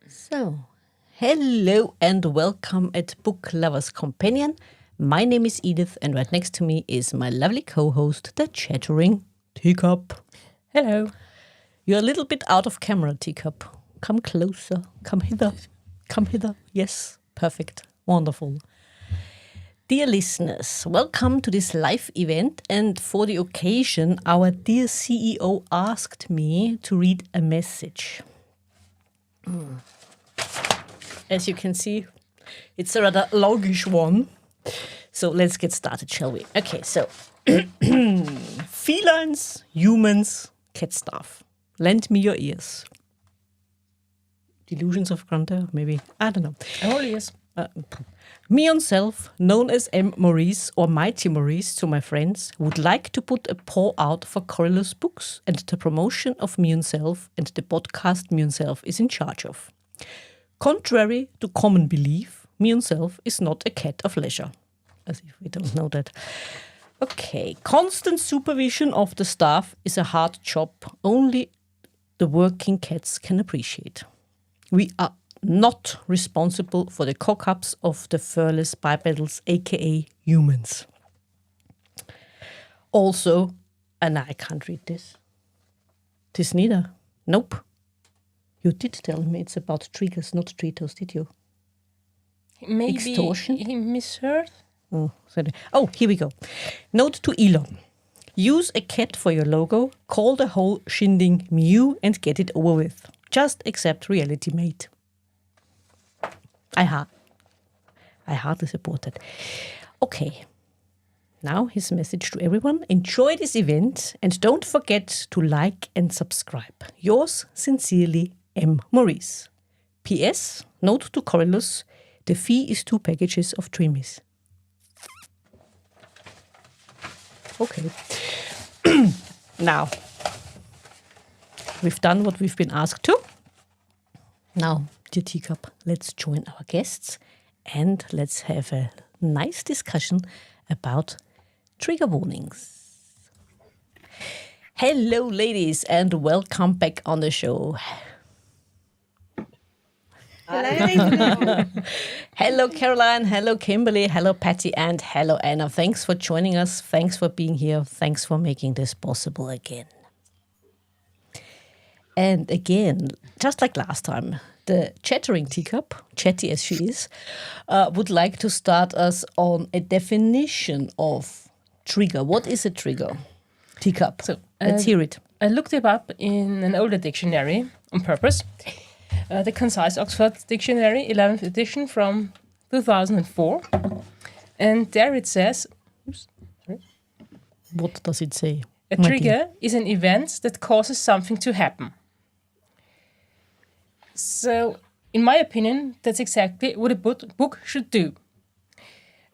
So, hello and welcome at Book Lovers Companion. My name is Edith, and right next to me is my lovely co host, the chattering Teacup. Hello. You're a little bit out of camera, Teacup. Come closer. Come hither. Come hither. Yes, perfect. Wonderful. Dear listeners, welcome to this live event. And for the occasion, our dear CEO asked me to read a message. As you can see, it's a rather longish one. So let's get started, shall we? Okay, so felines, humans, cat stuff. Lend me your ears. Delusions of grandeur, maybe. I don't know. All ears. Me on self, known as M. Maurice or Mighty Maurice to my friends, would like to put a paw out for Corylus books and the promotion of me on self and the podcast me on self is in charge of. Contrary to common belief, me on self is not a cat of leisure. As if we don't know that. Okay, constant supervision of the staff is a hard job only the working cats can appreciate. We are not responsible for the cock-ups of the furless bipedals, aka humans. Also, and I can't read this. This neither. Nope. You did tell me it's about triggers, not treatos, did you? Maybe Extortion? he misheard. Oh, sorry. Oh, here we go. Note to Elon. Use a cat for your logo, call the whole shindig Mew and get it over with. Just accept reality, mate. I hardly support that. Okay. Now his message to everyone. Enjoy this event and don't forget to like and subscribe. Yours sincerely, M. Maurice. P.S. Note to Corylus. The fee is 2 packages of Dreamies. Okay. Now, we've done what we've been asked to. Now, dear Teacup, let's join our guests and let's have a nice discussion about trigger warnings. Hello, ladies, and welcome back on the show. Hello, Caroline. Hello, Kimberly. Hello, Patty. And hello, Anna. Thanks for joining us. Thanks for being here. Thanks for making this possible again. And again, just like last time, the chattering Teacup, chatty as she is, would like to start us on a definition of trigger. What is a trigger? Teacup. So, let's hear it. I looked it up in an older dictionary on purpose. The Concise Oxford Dictionary, 11th edition from 2004. And there it says... Oops, sorry. What does it say? A trigger is an event that causes something to happen. So, in my opinion, that's exactly what a book should do.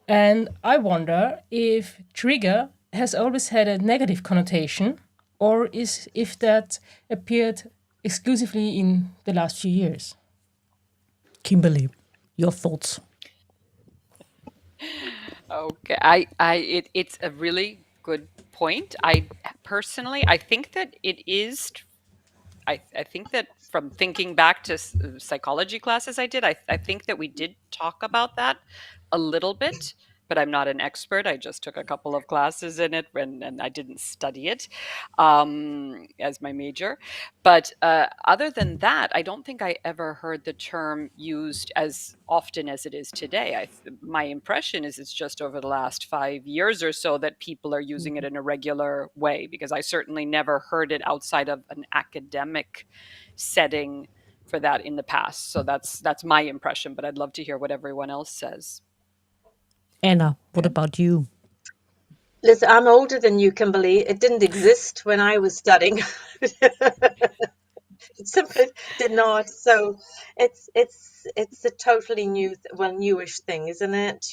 And I wonder if trigger has always had a negative connotation, or if that appeared exclusively in the last few years. Kimberly, your thoughts? Okay, it's a really good point. I think that it is. I think that from thinking back to psychology classes I did, I think that we did talk about that a little bit, but I'm not an expert. I just took a couple of classes in it and I didn't study it as my major. But other than that, I don't think I ever heard the term used as often as it is today. My impression is it's just over the last 5 years or so that people are using it in a regular way, because I certainly never heard it outside of an academic setting for that in the past. So that's my impression, but I'd love to hear what everyone else says. Anna, what about you? Listen, I'm older than you, Kimberly. It didn't exist when I was studying. It simply did not. So it's a totally newish thing, isn't it?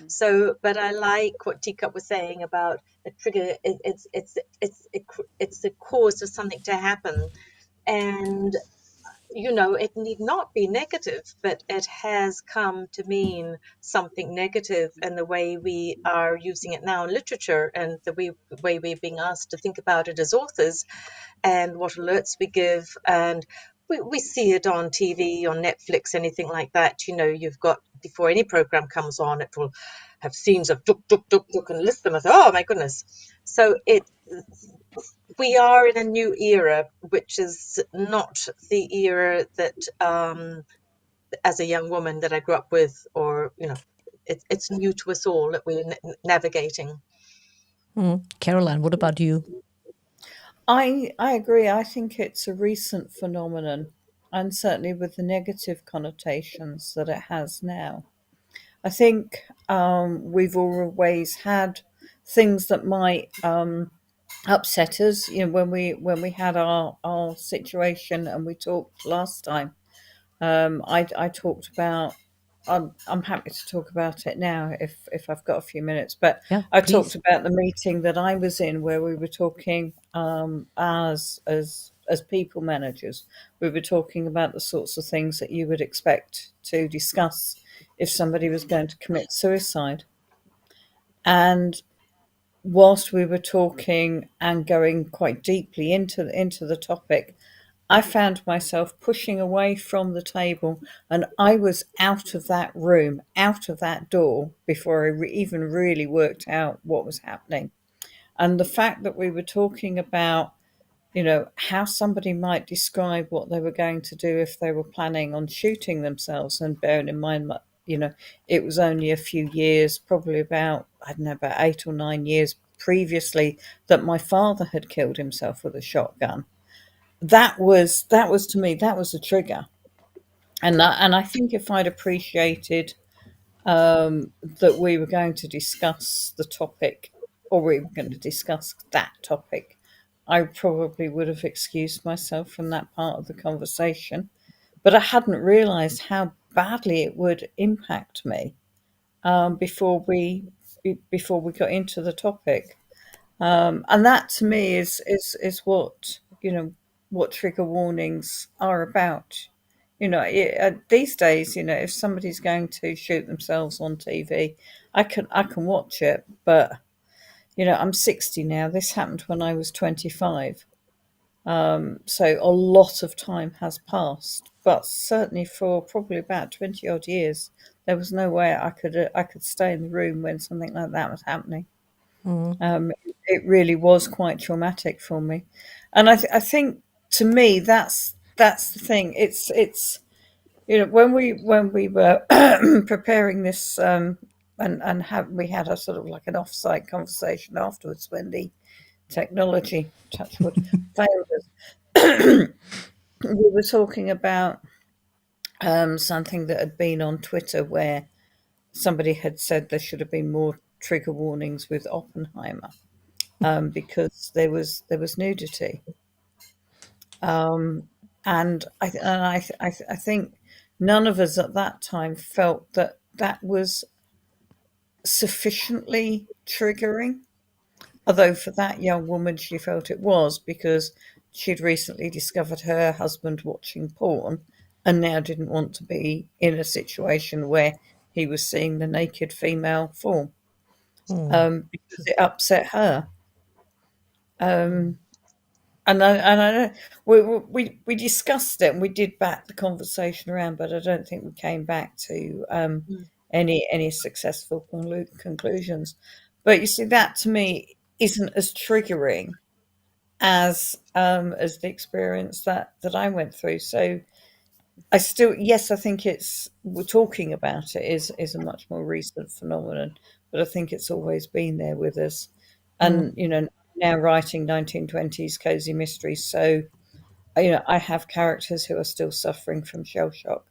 So, but I like what Teacup was saying about a trigger. It's a cause for something to happen, and it need not be negative, but it has come to mean something negative in the way we are using it now in literature, and the way we're being asked to think about it as authors, and what alerts we give, and we see it on TV, on Netflix, anything like that. You've got, before any program comes on, it will have scenes of duk duk duk duk and list them as, oh my goodness. So we are in a new era, which is not the era that as a young woman that I grew up with, or it's new to us all that we're navigating. Caroline, what about you? I agree. I think it's a recent phenomenon, and certainly with the negative connotations that it has now. I think we've always had things that might upset us. When we had our situation and we talked last time. I talked about. I'm happy to talk about it now if I've got a few minutes. But Yeah, I talked please. about the meeting that I was in where we were talking as people managers. We were talking about the sorts of things that you would expect to discuss if somebody was going to commit suicide. And whilst we were talking and going quite deeply into the topic, I found myself pushing away from the table, and I was out of that room, out of that door, before I even really worked out what was happening. And the fact that we were talking about, how somebody might describe what they were going to do if they were planning on shooting themselves, and bearing in mind that, it was only a few years, probably about, I don't know, about 8 or 9 years previously, that my father had killed himself with a shotgun. That was to me, that was a trigger. And I think if I'd appreciated that we were going to discuss the topic, or we were going to discuss that topic, I probably would have excused myself from that part of the conversation. But I hadn't realised how badly it would impact me before we got into the topic. And that to me is what trigger warnings are about. These days, if somebody's going to shoot themselves on TV, I can watch it. But I'm 60 now. This happened when I was 25. So a lot of time has passed. But certainly for probably about 20 odd years, there was no way I could stay in the room when something like that was happening. It really was quite traumatic for me, and I think, to me, that's the thing. It's when we were preparing this, we had a sort of like an off-site conversation afterwards when the technology, touch wood, failed us. We were talking about something that had been on Twitter where somebody had said there should have been more trigger warnings with Oppenheimer. Because there was nudity, and I think none of us at that time felt that that was sufficiently triggering. Although for that young woman, she felt it was, because she'd recently discovered her husband watching porn, and now didn't want to be in a situation where he was seeing the naked female form, because it upset her. Um, And I know we discussed it, and we did back the conversation around, but I don't think we came back to Mm. any successful conclusions. But you see, that to me isn't as triggering as the experience that I went through. So yes, I think we're talking about it is a much more recent phenomenon, but I think it's always been there with us. And now writing 1920s cozy mysteries, so I have characters who are still suffering from shell shock.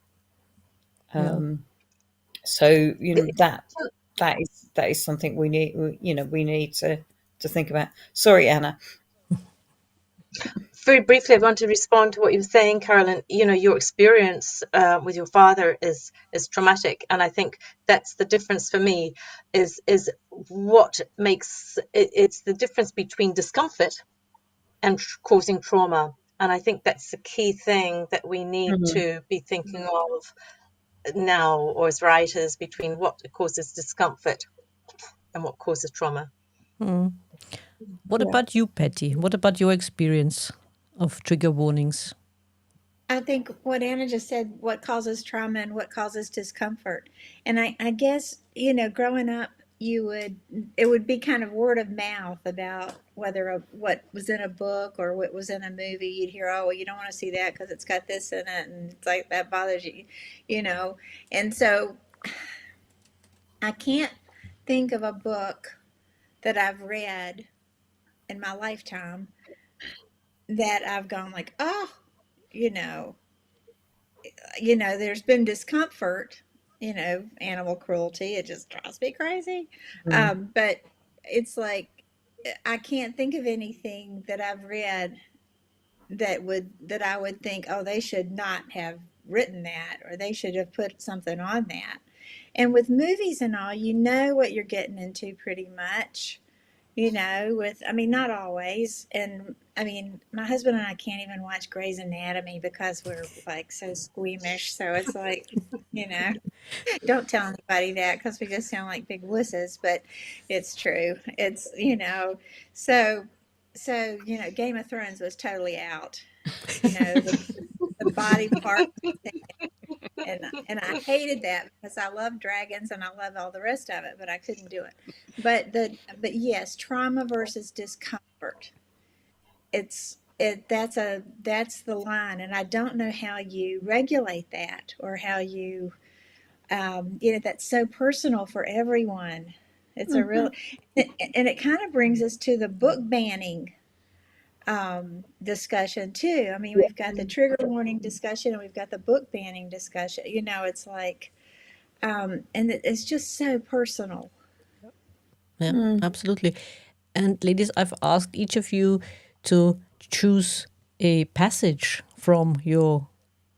Yeah. So that is something we need to think about. Sorry, Anna. Very briefly, I want to respond to what you were saying, Carolyn. Your experience with your father is traumatic, and I think that's the difference for me. Is what makes it, it's the difference between discomfort and causing trauma. And I think that's the key thing that we need Mhm. to be thinking of now, or as writers, between what causes discomfort and what causes trauma. What Yeah. about you, Patty? What about your experience of trigger warnings? I think what Anna just said, what causes trauma and what causes discomfort. And I guess, growing up, it would be kind of word of mouth about what was in a book or what was in a movie. You'd hear, oh, well, you don't want to see that because it's got this in it. And it's like, that bothers you, you know. And so I can't think of a book that I've read in my lifetime that I've gone like, oh, you know, there's been discomfort, animal cruelty. It just drives me crazy. Mm. But it's like, I can't think of anything that I've read that I would think, oh, they should not have written that, or they should have put something on that. And with movies and all, you know what you're getting into pretty much. I mean, not always. And I mean, my husband and I can't even watch Grey's Anatomy because we're like so squeamish. So it's like, you know, don't tell anybody that because we just sound like big wusses, but it's true. So, Game of Thrones was totally out. The body part and I hated that because I love dragons and I love all the rest of it, but I couldn't do it. But yes, trauma versus discomfort. That's the line, and I don't know how you regulate that or how you that's so personal for everyone. It's a real, and it kind of brings us to the book banning discussion too. I mean, we've got the trigger warning discussion and we've got the book banning discussion. It's like, and it's just so personal. Yeah, absolutely. And ladies, I've asked each of you to choose a passage from your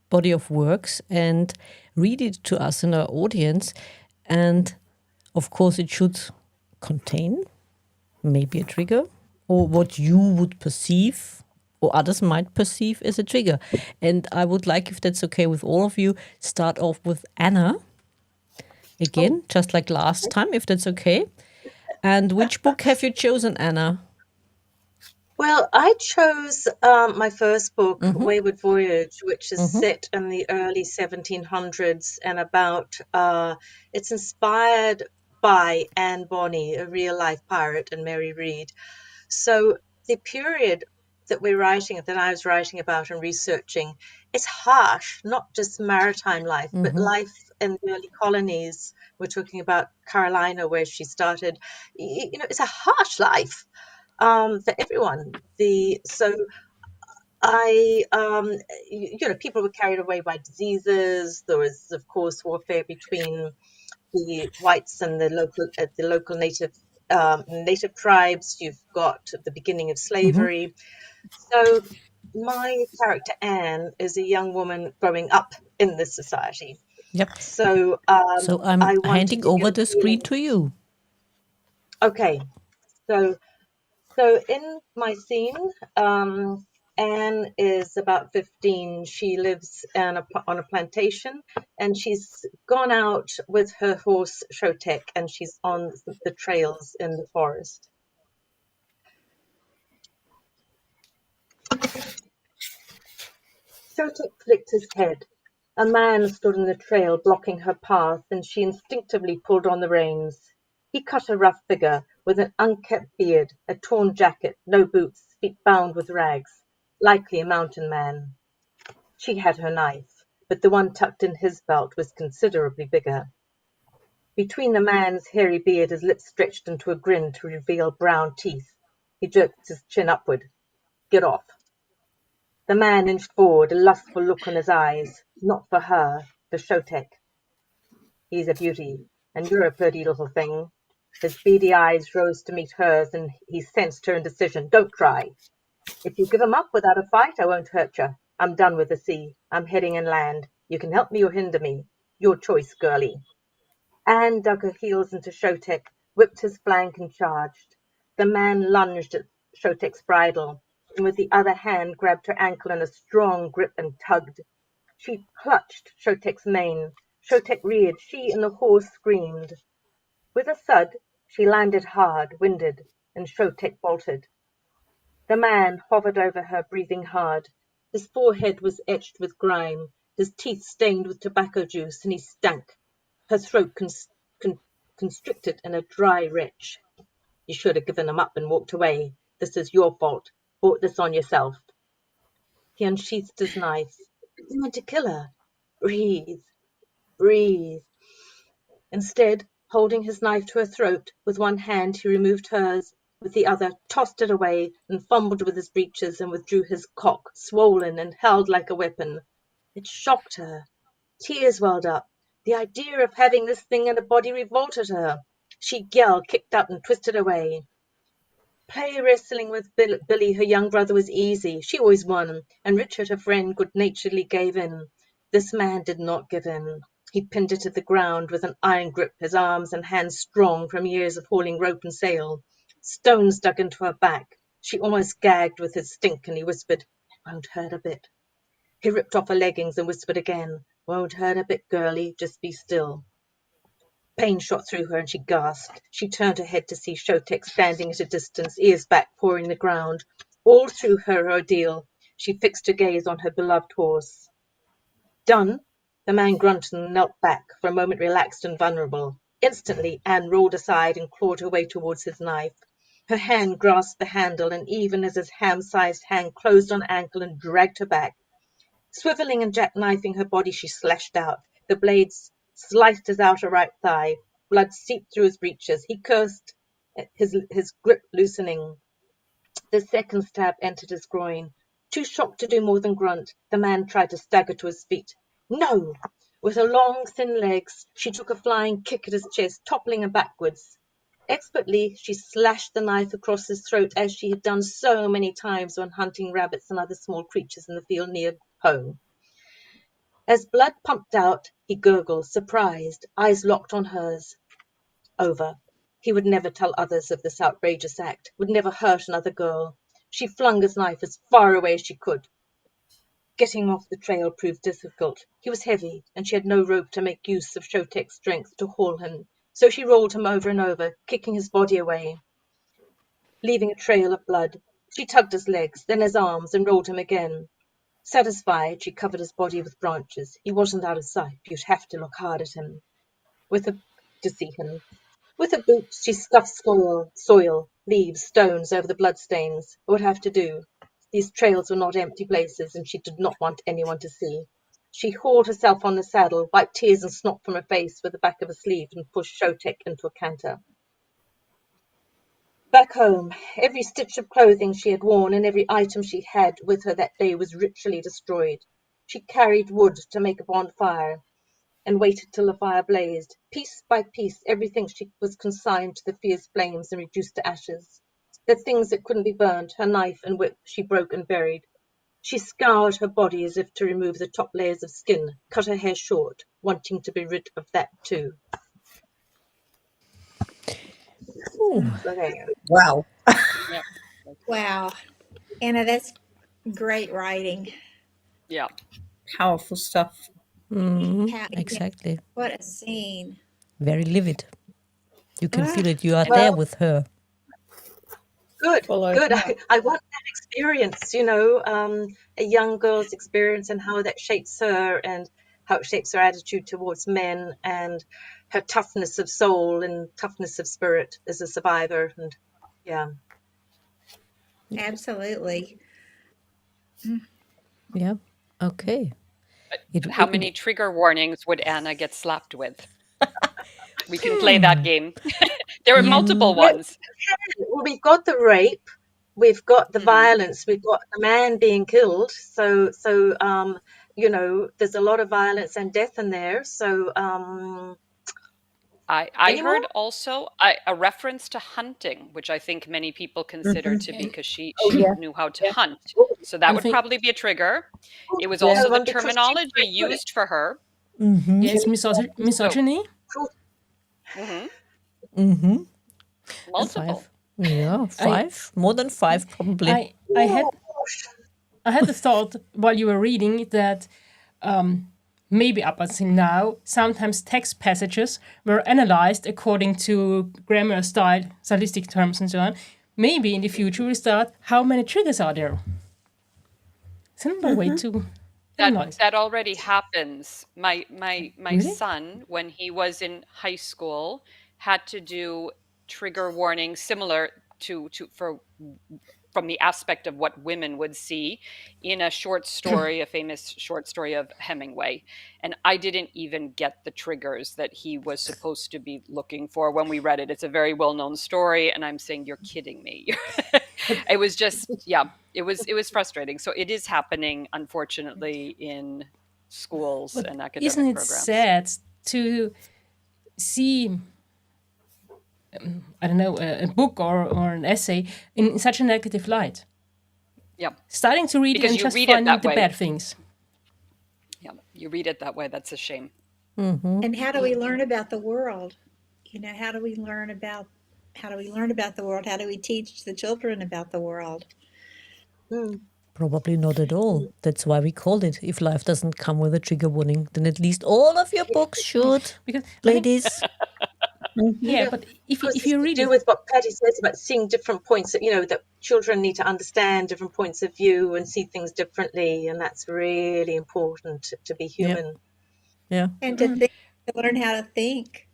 body of works and read it to us in our audience. And of course, it should contain maybe a trigger or what you would perceive or others might perceive as a trigger. And I would like, if that's okay with all of you, start off with Anna again, just like last time, if that's okay. And which book have you chosen, Anna? Well, I chose my first book, Wayward Voyage, which is set in the early 1700s and it's inspired by Anne Bonny, a real life pirate, and Mary Read. So the period that I was writing about and researching, is harsh, not just maritime life, but life in the early colonies. We're talking about Carolina, where she started. It's a harsh life for everyone. People were carried away by diseases. There was, of course, warfare between the whites and the local native tribes. You've got the beginning of slavery. So my character Anne is a young woman growing up in this society. Yep. So So I'm I wanted handing to give over a the screen feeling. to you. Okay, so So in my scene, Anne is about 15. She lives on a plantation, and she's gone out with her horse Shotek, and she's on the trails in the forest. Shotek flicked his head. A man stood in the trail blocking her path, and she instinctively pulled on the reins. He cut a rough figure, with an unkempt beard, a torn jacket, no boots, feet bound with rags, likely a mountain man. She had her knife, but the one tucked in his belt was considerably bigger. Between the man's hairy beard his lips stretched into a grin to reveal brown teeth. He jerked his chin upward. "Get off." The man inched forward, a lustful look in his eyes. Not for her, for Shotek. "He's a beauty, and you're a pretty little thing." His beady eyes rose to meet hers, and he sensed her indecision. "Don't try. If you give him up without a fight, I won't hurt you. I'm done with the sea. I'm heading inland. You can help me or hinder me. Your choice, girlie." Anne dug her heels into Shotek, whipped his flank, and charged. The man lunged at Shotek's bridle, and with the other hand grabbed her ankle in a strong grip and tugged. She clutched Shotek's mane. Shotek reared. She and the horse screamed. With a thud, she landed hard, winded, and Shotek bolted. The man hovered over her, breathing hard. His forehead was etched with grime, his teeth stained with tobacco juice, and he stank, her throat constricted in a dry retch. You should have given him up and walked away. This is your fault. Brought this on yourself. He unsheathed his knife. He meant to kill her. Breathe, breathe. Instead, holding his knife to her throat, with one hand he removed hers, with the other tossed it away and fumbled with his breeches and withdrew his cock, swollen and held like a weapon. It shocked her. Tears welled up. The idea of having this thing in her body revolted her. She yelled, kicked up and twisted away. Play wrestling with Billy, her young brother, was easy. She always won, and Richard, her friend, good-naturedly gave in. This man did not give in. He pinned her to the ground with an iron grip, his arms and hands strong from years of hauling rope and sail. Stones dug into her back. She almost gagged with his stink, and he whispered, "Won't hurt a bit." He ripped off her leggings and whispered again, "Won't hurt a bit, girlie, just be still." Pain shot through her and she gasped. She turned her head to see Shotek standing at a distance, ears back, pawing the ground. All through her ordeal, she fixed her gaze on her beloved horse. Done? The man grunted and knelt back, for a moment relaxed and vulnerable. Instantly, Anne rolled aside and clawed her way towards his knife. Her hand grasped the handle, and even as his ham-sized hand closed on ankle and dragged her back, swiveling and jackknifing her body, she slashed out. The blades sliced his outer right thigh. Blood seeped through his breeches. He cursed, his grip loosening. The second stab entered his groin. Too shocked to do more than grunt, the man tried to stagger to his feet. No! With her long, thin legs, she took a flying kick at his chest, toppling him backwards. Expertly, she slashed the knife across his throat as she had done so many times when hunting rabbits and other small creatures in the field near home. As blood pumped out, he gurgled, surprised, eyes locked on hers. Over. He would never tell others of this outrageous act, would never hurt another girl. She flung his knife as far away as she could. Getting off the trail proved difficult. He was heavy, and she had no rope to make use of Shotek's strength to haul him, so she rolled him over and over, kicking his body away, leaving a trail of blood. She tugged his legs, then his arms, and rolled him again. Satisfied, she covered his body with branches. He wasn't out of sight. You'd have to look hard at him to see him. With her boots, she scuffed soil, leaves, stones over the bloodstains. It would have to do. These trails were not empty places, and she did not want anyone to see. She hauled herself on the saddle, wiped tears and snot from her face with the back of her sleeve, and pushed Shotek into a canter. Back home, every stitch of clothing she had worn and every item she had with her that day was ritually destroyed. She carried wood to make a bonfire and waited till the fire blazed. Piece by piece, everything she was consigned to the fierce flames and reduced to ashes. The things that couldn't be burned, her knife and whip, she broke and buried. She scoured her body as if to remove the top layers of skin, cut her hair short, wanting to be rid of that too. Ooh. So there you go. Wow. Yeah. Wow. Anna, that's great writing. Yeah. Powerful stuff. Yeah, Exactly. what a scene. Very livid. You can Ah, feel it. You are Well, there with her. Good, Follow. good. I want that experience, a young girl's experience and how that shapes her and how it shapes her attitude towards men and her toughness of soul and toughness of spirit as a survivor. And yeah, absolutely. Yeah. Okay. How many trigger warnings would Anna get slapped with? We can play that game. There are multiple ones. well, we've got the rape, we've got the violence, we've got the man being killed. So there's a lot of violence and death in there. So I any heard more? also a reference to hunting, which I think many people consider to be because she yeah. knew how to hunt. Oh, So that I would think probably be a trigger. It was Yeah. also the because she's terminology very good at used for her. yeah, it's So misogyny. multiple. 5. Yeah, 5. More than 5, probably. I had the thought while you were reading that maybe up until now, sometimes text passages were analyzed according to grammar, style, stylistic terms, and so on. Maybe in the future we start, how many triggers are there? It's another way to That analyze. that already happens. My Really? son, when he was in high school, had to do trigger warnings similar to for from the aspect of what women would see in a short story, a famous short story of Hemingway. And I didn't even get the triggers that he was supposed to be looking for when we read it. It's a very well-known story, and I'm saying, you're kidding me. But It was just, yeah, it was frustrating. So it is happening, unfortunately, in schools but and isn't academic it programs. sad to see, I don't know, a book or an essay in such a negative light? Yeah, Starting to read it because and you just read it finding that the way. bad things. Yeah, you read it that way. That's a shame. And how do we learn about the world? You know, how do we learn about the world? How do we teach the children about the world? Mm. Probably not at all. That's why we called it. If life doesn't come with a trigger warning, then at least all of your books should, Because I think, ladies. yeah, Yeah, but of course, if it's you to read do it, with what Patty says about seeing different points that, that children need to understand different points of view and see things differently. And that's really important to be Yeah, human. yeah. And to think, to learn how to think.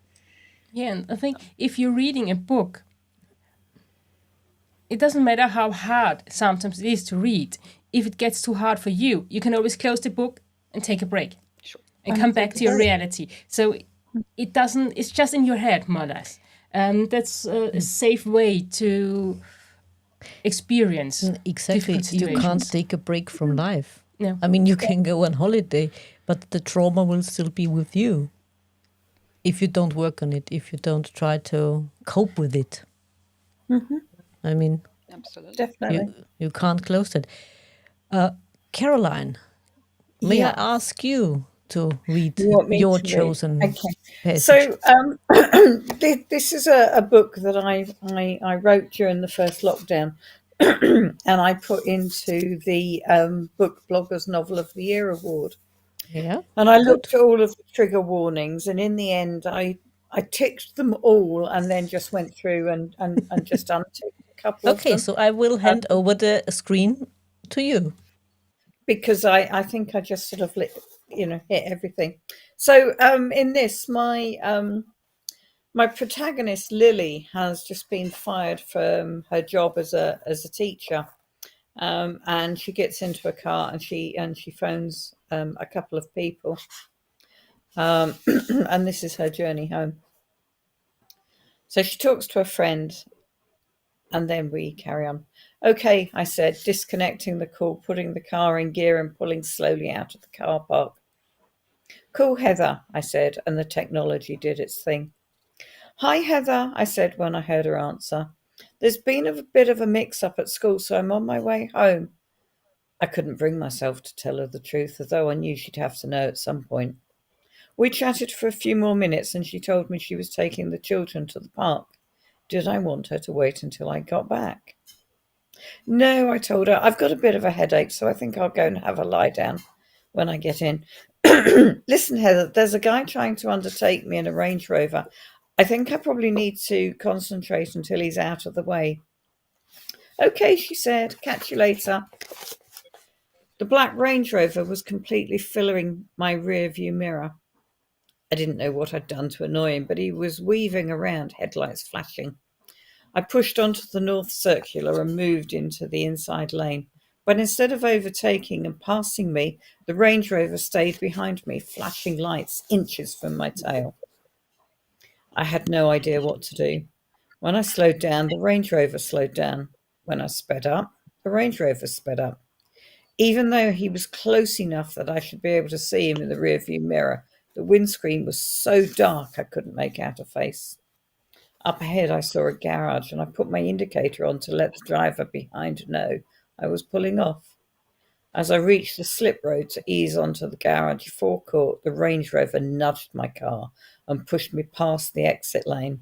yeah, and I think if you're reading a book, it doesn't matter how hard sometimes it is to read. If it gets too hard for you, you can always close the book and take a break Sure. and come back to your 100%. reality. So it doesn't, it's just in your head, more or less. And that's a safe way to experience Exactly. difficult You can't situations. take a break from life. No. I mean, you can go on holiday, but the trauma will still be with you if you don't work on it, if you don't try to cope with it. I mean, Absolutely. Definitely. you can't close it. Caroline, may I Yeah. ask you to read You want me your to read? chosen Okay. passage? So this is a book that I wrote during the first lockdown, and I put into the Book Bloggers Novel of the Year award. Yeah, And I good. looked at all of the trigger warnings, and in the end, I ticked them all, and then just went through and just unticked a couple of Okay, them. so I will hand Um, over the screen to you. because I think I just sort of hit everything. So in this, my protagonist Lily has just been fired from her job as a teacher, and she gets into a car and she phones a couple of people, and this is her journey home. So she talks to a friend, and then we carry on. Okay, I said, disconnecting the call, putting the car in gear, and pulling slowly out of the car park. Cool, Heather, I said, and the technology did its thing. Hi, Heather, I said when I heard her answer. There's been a bit of a mix up at school, so I'm on my way home. I couldn't bring myself to tell her the truth, although I knew she'd have to know at some point. We chatted for a few more minutes, and she told me she was taking the children to the park. Did I want her to wait until I got back? No, I told her. I've got a bit of a headache, so I think I'll go and have a lie down when I get in. Listen, Heather, there's a guy trying to undertake me in a Range Rover. I think I probably need to concentrate until he's out of the way. Okay, she said. Catch you later. The black Range Rover was completely filling my rear view mirror. I didn't know what I'd done to annoy him, but he was weaving around, headlights flashing. I pushed onto the North Circular and moved into the inside lane. But instead of overtaking and passing me, the Range Rover stayed behind me, flashing lights inches from my tail. I had no idea what to do. When I slowed down, the Range Rover slowed down. When I sped up, the Range Rover sped up. Even though he was close enough that I should be able to see him in the rearview mirror, the windscreen was so dark I couldn't make out a face. Up ahead, I saw a garage, and I put my indicator on to let the driver behind know I was pulling off. As I reached the slip road to ease onto the garage forecourt, the Range Rover nudged my car and pushed me past the exit lane.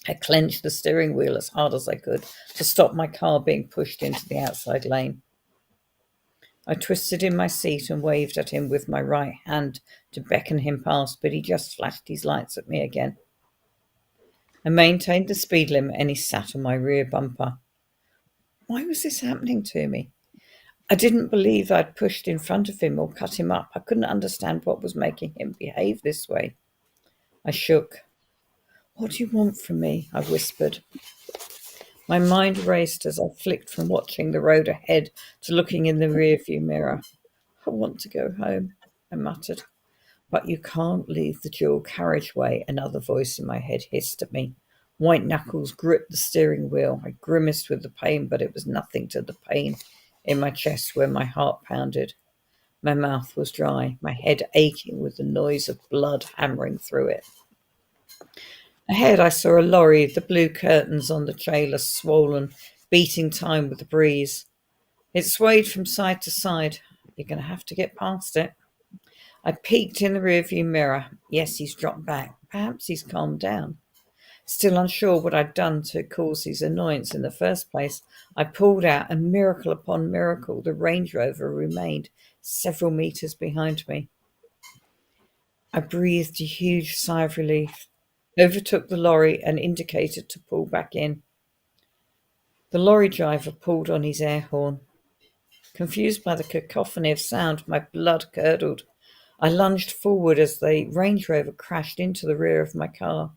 I clenched the steering wheel as hard as I could to stop my car being pushed into the outside lane. I twisted in my seat and waved at him with my right hand to beckon him past, but he just flashed his lights at me again. I maintained the speed limit and he sat on my rear bumper. Why was this happening to me? I didn't believe I'd pushed in front of him or cut him up. I couldn't understand what was making him behave this way. I shook. What do you want from me? I whispered. My mind raced as I flicked from watching the road ahead to looking in the rearview mirror. I want to go home, I muttered. But you can't leave the dual carriageway, another voice in my head hissed at me. White knuckles gripped the steering wheel. I grimaced with the pain, but it was nothing to the pain in my chest where my heart pounded. My mouth was dry, my head aching with the noise of blood hammering through it. Ahead I saw a lorry, the blue curtains on the trailer swollen, beating time with the breeze. It swayed from side to side. You're going to have to get past it. I peeked in the rearview mirror. Yes, he's dropped back. Perhaps he's calmed down. Still unsure what I'd done to cause his annoyance in the first place, I pulled out, and miracle upon miracle, the Range Rover remained several meters behind me. I breathed a huge sigh of relief, overtook the lorry, and indicated to pull back in. The lorry driver pulled on his air horn. Confused by the cacophony of sound, my blood curdled. I lunged forward as the Range Rover crashed into the rear of my car.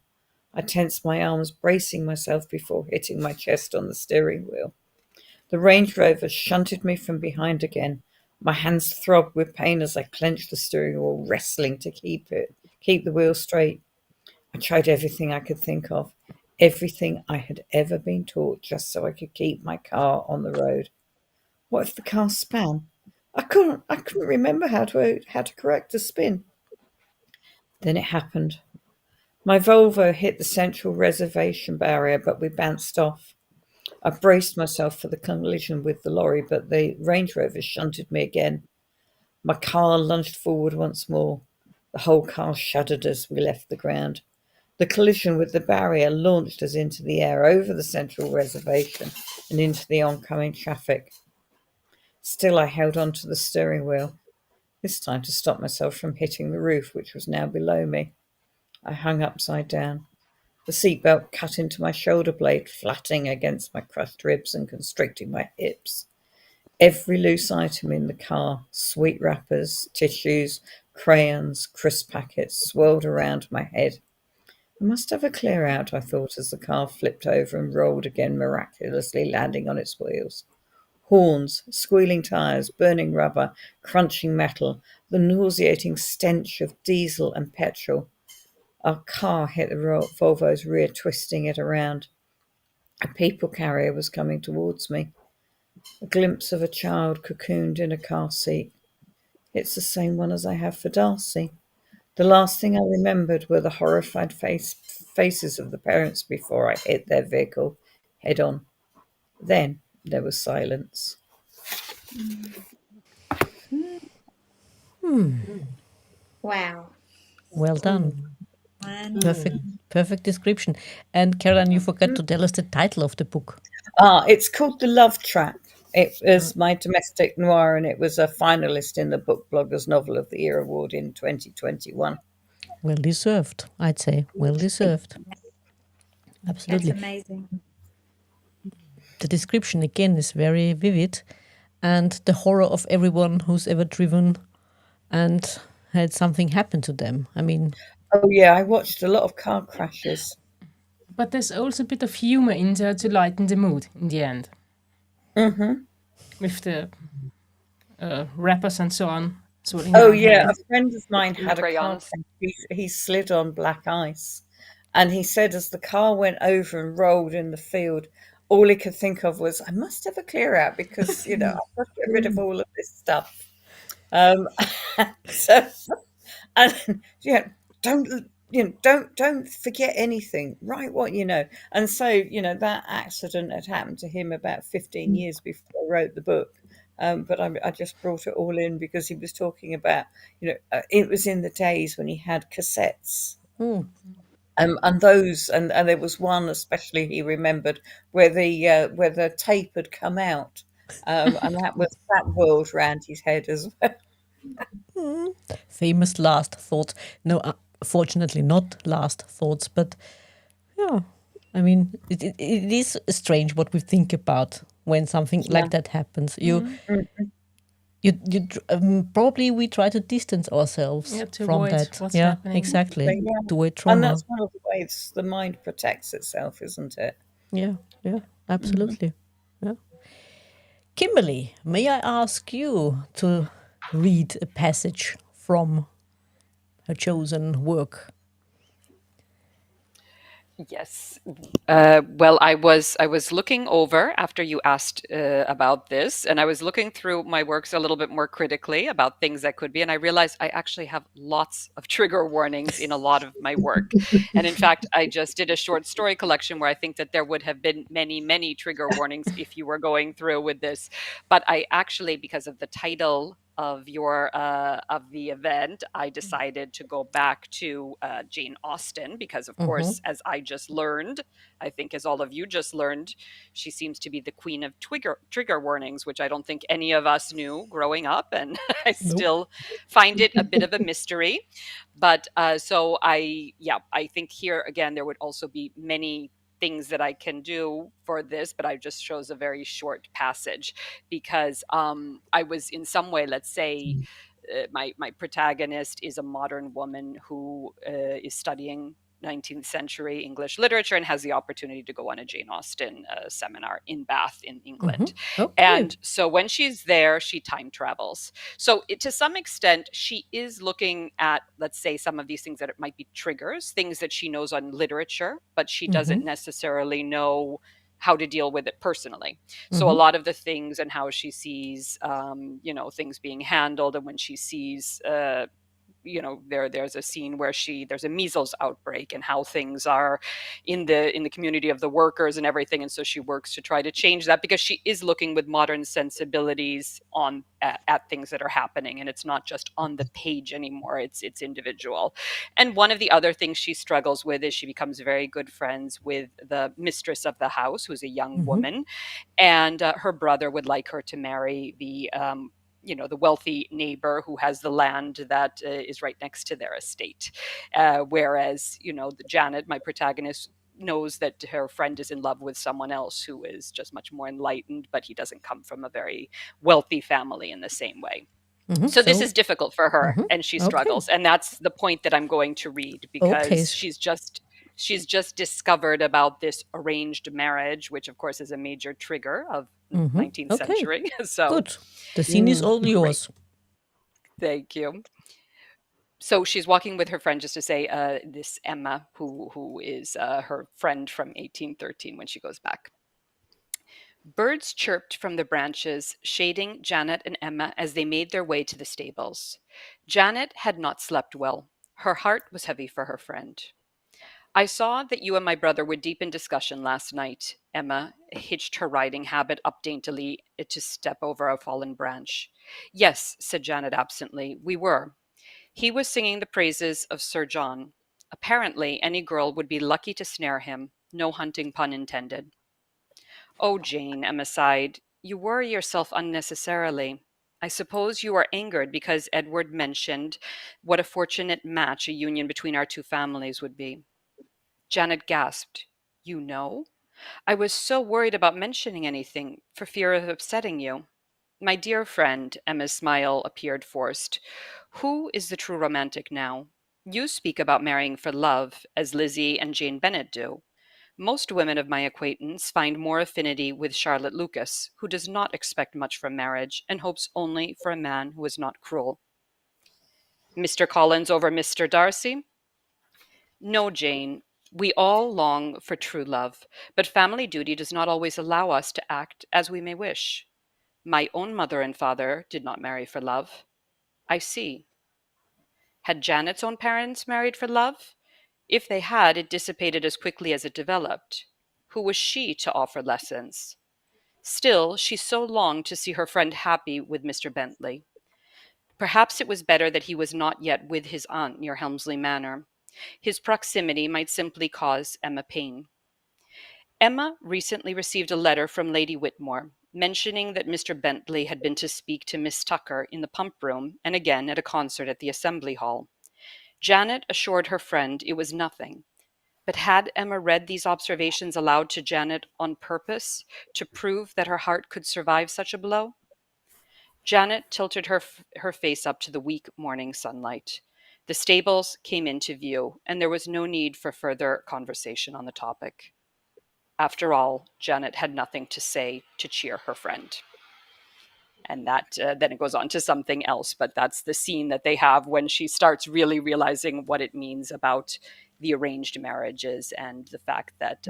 I tensed my arms, bracing myself before hitting my chest on the steering wheel. The Range Rover shunted me from behind again. My hands throbbed with pain as I clenched the steering wheel, wrestling to keep the wheel straight. I tried everything I could think of, everything I had ever been taught, just so I could keep my car on the road. What if the car span? I couldn't remember how to correct a spin. Then it happened. My Volvo hit the central reservation barrier, but we bounced off. I braced myself for the collision with the lorry, but the Range Rover shunted me again. My car lunged forward once more. The whole car shuddered as we left the ground. The collision with the barrier launched us into the air, over the central reservation and into the oncoming traffic. Still, I held on to the steering wheel, this time to stop myself from hitting the roof, which was now below me. I hung upside down. The seatbelt cut into my shoulder blade, flattening against my crushed ribs and constricting my hips. Every loose item in the car, sweet wrappers, tissues, crayons, crisp packets, swirled around my head. I must have a clear out, I thought, as the car flipped over and rolled again, miraculously landing on its wheels. Horns, squealing tires, burning rubber, crunching metal, the nauseating stench of diesel and petrol. Our car hit the Volvo's rear, twisting it around. A people carrier was coming towards me. A glimpse of a child cocooned in a car seat. It's the same one as I have for Darcy. The last thing I remembered were the horrified faces of the parents before I hit their vehicle head on. Then there was silence. Wow. Well done. Wonderful. Perfect description. And Caroline, you forgot to tell us the title of the book. It's called The Love Trap. It is my domestic noir, and it was a finalist in the Book Bloggers Novel of the Year award in 2021. Well deserved, I'd say. Well deserved. Absolutely. That's amazing. The description again is very vivid, and the horror of everyone who's ever driven and had something happen to them. I mean, Oh yeah, I watched a lot of car crashes. But there's also a bit of humor in there to lighten the mood in the end. With the rappers and so on. sorting Oh out yeah, how- a friend of mine had a car crayons. crash. He slid on black ice, and he said as the car went over and rolled in the field, all he could think of was, "I must have a clear out because I've got to get rid of all of this stuff." So, and don't forget anything. Write what you know. And so that accident had happened to him about 15 years before I wrote the book. But I just brought it all in because he was talking about it was in the days when he had cassettes. And those and there was one especially he remembered where the tape had come out, and that whirled round his head as well. famous last thoughts. No, fortunately not last thoughts, but yeah, I mean, it is strange what we think about when something like that happens. Probably we try to distance ourselves Yeah, to from avoid that. what's Yeah, happening. exactly. So, yeah. To avoid And trauma. that's one of the ways the mind protects itself, isn't it? Yeah, yeah, absolutely. Yeah. Kimberly, may I ask you to read a passage from her chosen work? Yes. Well, I was looking over after you asked about this, and I was looking through my works a little bit more critically about things that could be, and I realized I actually have lots of trigger warnings in a lot of my work. And in fact, I just did a short story collection where I think that there would have been many, many trigger warnings if you were going through with this. But I actually, because of the title of the event, I decided to go back to Jane Austen because, of Mm-hmm. course, as I just learned, I think as all of you just learned, she seems to be the queen of trigger warnings, which I don't think any of us knew growing up, and I Nope. still find it a bit of a mystery. But I think here again there would also be many things that I can do for this, but I just chose a very short passage because I was in some way, let's say, my protagonist is a modern woman who is studying 19th century English literature and has the opportunity to go on a Jane Austen seminar in Bath in Mm-hmm. England. Okay. And so when she's there, she time travels. So to some extent, she is looking at, let's say, some of these things that it might be triggers, things that she knows on literature, but she Mm-hmm. doesn't necessarily know how to deal with it personally. So a Mm-hmm. lot of the things and how she sees, things being handled, and when she sees, there's a scene where there's a measles outbreak and how things are in the community of the workers and everything, and so she works to try to change that because she is looking with modern sensibilities on at things that are happening, and it's not just on the page anymore, it's individual. And one of the other things she struggles with is she becomes very good friends with the mistress of the house, who's a young Mm-hmm. woman, and her brother would like her to marry the wealthy neighbor who has the land that is right next to their estate. Whereas, the Janet, my protagonist, knows that her friend is in love with someone else who is just much more enlightened, but he doesn't come from a very wealthy family in the same way. Mm-hmm. So this is So, difficult for her, mm-hmm. and she Okay. struggles, and that's the point that I'm going to read, Okay. because she's just discovered about this arranged marriage, which of course is a major trigger of Mm-hmm. 19th Okay. century. So Good. The scene is Mm. all great. yours. Thank you. So she's walking with her friend, just to say, this Emma, who is her friend from 1813 when she goes back. Birds chirped from the branches, shading Janet and Emma as they made their way to the stables. Janet had not slept well. Her heart was heavy for her friend. I saw that you and my brother were deep in discussion last night. Emma hitched her riding habit up daintily to step over a fallen branch. Yes, said Janet absently, we were. He was singing the praises of Sir John. Apparently, any girl would be lucky to snare him. No hunting pun intended. Oh, Jane, Emma sighed, you worry yourself unnecessarily. I suppose you are angered because Edward mentioned what a fortunate match a union between our two families would be. Janet gasped. You know? I was so worried about mentioning anything for fear of upsetting you. My dear friend, Emma's smile appeared forced. Who is the true romantic now? You speak about marrying for love, as Lizzie and Jane Bennet do. Most women of my acquaintance find more affinity with Charlotte Lucas, who does not expect much from marriage and hopes only for a man who is not cruel. Mr. Collins over Mr. Darcy? No, Jane. We all long for true love, but family duty does not always allow us to act as we may wish. My own mother and father did not marry for love. I see. Had Janet's own parents married for love? If they had, it dissipated as quickly as it developed. Who was she to offer lessons? Still, she so longed to see her friend happy with Mr. Bentley. Perhaps it was better that he was not yet with his aunt near Helmsley Manor. His proximity might simply cause Emma pain. Emma recently received a letter from Lady Whitmore, mentioning that Mr. Bentley had been to speak to Miss Tucker in the pump room and again at a concert at the Assembly Hall. Janet assured her friend it was nothing, but had Emma read these observations aloud to Janet on purpose to prove that her heart could survive such a blow? Janet tilted her face up to the weak morning sunlight. The stables came into view, and there was no need for further conversation on the topic. After all, Janet had nothing to say to cheer her friend. And that then it goes on to something else, but that's the scene that they have when she starts really realizing what it means about the arranged marriages and the fact that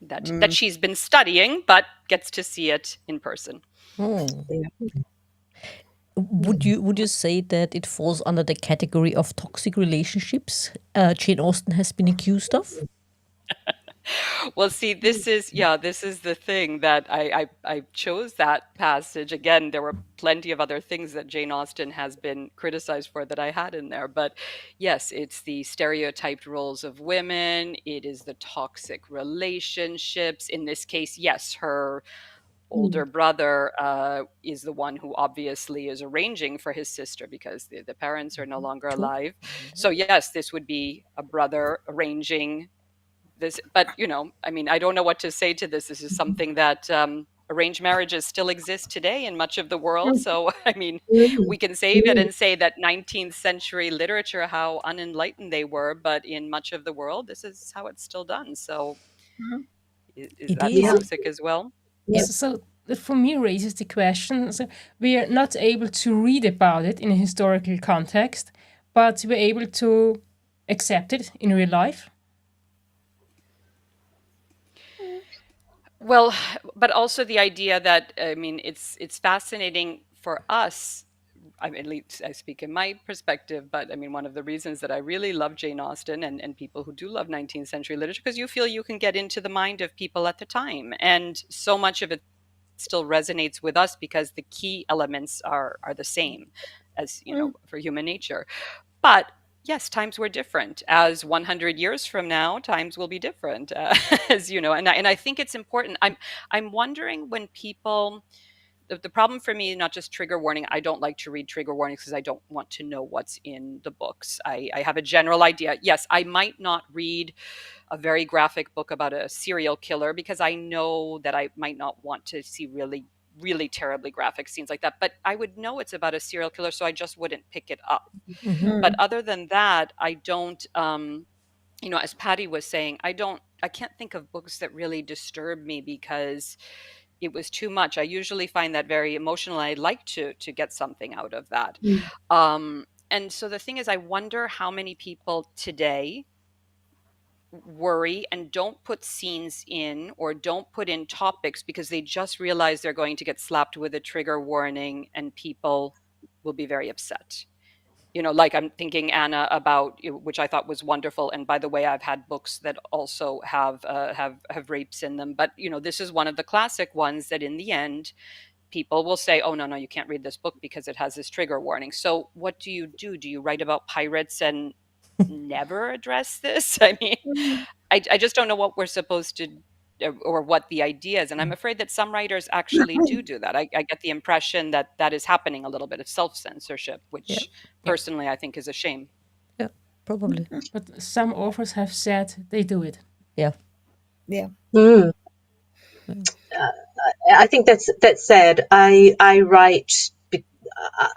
that she's been studying but gets to see it in person. Yeah. Would you say that it falls under the category of toxic relationships Jane Austen has been accused of? Well, see, this is the thing that I chose that passage. Again, there were plenty of other things that Jane Austen has been criticized for that I had in there. But yes, it's the stereotyped roles of women. It is the toxic relationships. In this case, yes, her older brother is the one who obviously is arranging for his sister because the parents are no longer True. alive. So yes, this would be a brother arranging this, but I mean, I don't know what to say to this. This is something that arranged marriages still exist today in much of the world. So I mean, we can save it and say that 19th century literature, how unenlightened they were, but in much of the world, this is how it's still done. So is It that is. toxic as well? Yep. So that for me raises the question. So we are not able to read about it in a historical context, but we're able to accept it in real life. Well, but also the idea that, I mean, it's fascinating for us. I mean, at least I speak in my perspective, but I mean, one of the reasons that I really love Jane Austen and people who do love 19th century literature, because you feel you can get into the mind of people at the time. And so much of it still resonates with us because the key elements are the same as, for human nature. But yes, times were different. As 100 years from now, times will be different, as you know. And I think it's important. I'm wondering when people. The problem for me, not just trigger warning. I don't like to read trigger warnings because I don't want to know what's in the books. I have a general idea. Yes, I might not read a very graphic book about a serial killer because I know that I might not want to see really, really terribly graphic scenes like that. But I would know it's about a serial killer, so I just wouldn't pick it up. But other than that, I don't, as Patty was saying, I can't think of books that really disturb me because it was too much. I usually find that very emotional. I like to get something out of that. And so the thing is, I wonder how many people today worry and don't put scenes in or don't put in topics because they just realize they're going to get slapped with a trigger warning and people will be very upset. Like I'm thinking, Anna, about which I thought was wonderful. And by the way, I've had books that also have rapes in them. But this is one of the classic ones that in the end, people will say, "Oh no, you can't read this book because it has this trigger warning." So what do you do? Do you write about pirates and never address this? I mean, I just don't know what we're supposed to or what the idea is. And I'm afraid that some writers actually do that. I get the impression that that is happening a little bit of self-censorship, Yeah. which personally I think is a shame. Yeah, probably. But some authors have said they do it. Yeah. Yeah. I think that's sad. I write.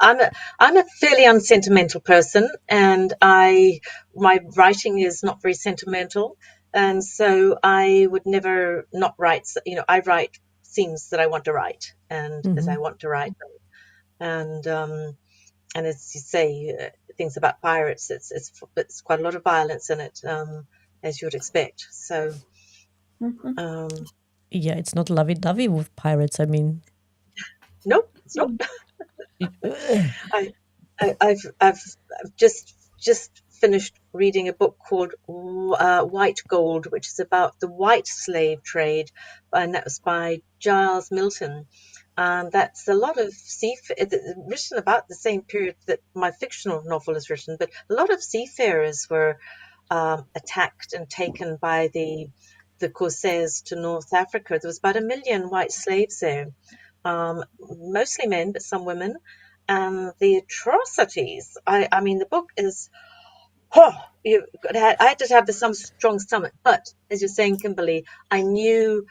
I'm a fairly unsentimental person, and my writing is not very sentimental, and so I would never not write. I write scenes that I want to write, and as I want to write them, and as you say, things about pirates. It's quite a lot of violence in it, as you would expect. So. Yeah, it's not lovey-dovey with pirates. I mean, Nope, it's not. I've just finished reading a book called White Gold, which is about the white slave trade, and that was by Giles Milton. And that's a lot of written about the same period that my fictional novel is written, but a lot of seafarers were attacked and taken by the Corsairs to North Africa. There was about 1 million white slaves there, mostly men, but some women. And the atrocities, I mean, the book is, I had to have some strong stomach. But as you're saying, Kimberly, I knew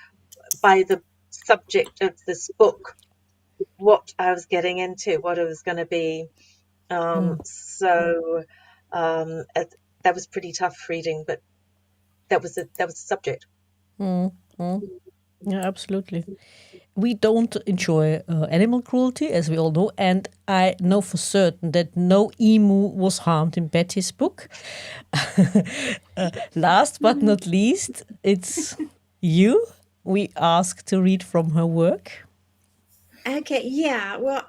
by the subject of this book what I was getting into, what it was going to be. Mm, So that was pretty tough reading, but that was the subject. mm, mm. Yeah, absolutely. We don't enjoy animal cruelty, as we all know, and I know for certain that no emu was harmed in Betty's book. Last but not least, it's you we ask to read from her work. Okay, yeah. Well,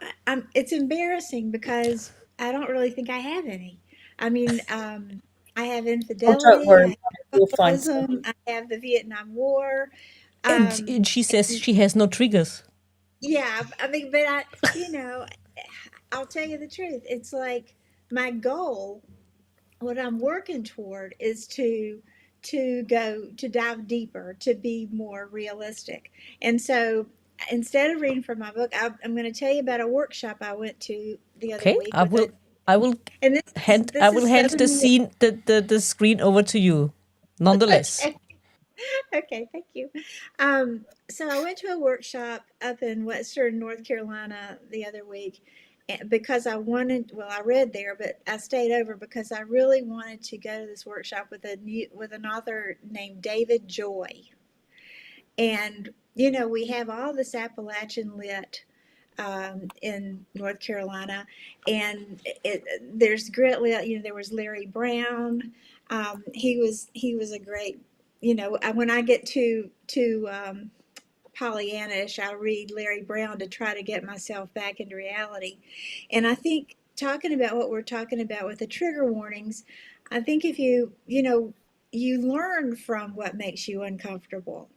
it's embarrassing because I don't really think I have any. I mean, I have Oh, don't infidelity, I worry, have you'll find some. alcoholism, I have the Vietnam War. And she says And she has no triggers. yeah, I mean, but you know, I'll tell you the truth. It's like my goal, what I'm working toward is to dive deeper, to be more realistic. And so instead of reading from my book, I'm going to tell you about a workshop I went to the other Okay, week with a, I will and I this will is hand the 7 years. scene the screen over to you. Nonetheless. Okay. Okay, thank you. So I went to a workshop up in Western North Carolina the other week because I wanted, well, I read there, but I stayed over because I really wanted to go to this workshop with an author named David Joy. And we have all this Appalachian lit in North Carolina, and there's great lit. There was Larry Brown. He was a great. When I get to Pollyannish, I read Larry Brown to try to get myself back into reality. And I think talking about what we're talking about with the trigger warnings, I think if you learn from what makes you uncomfortable.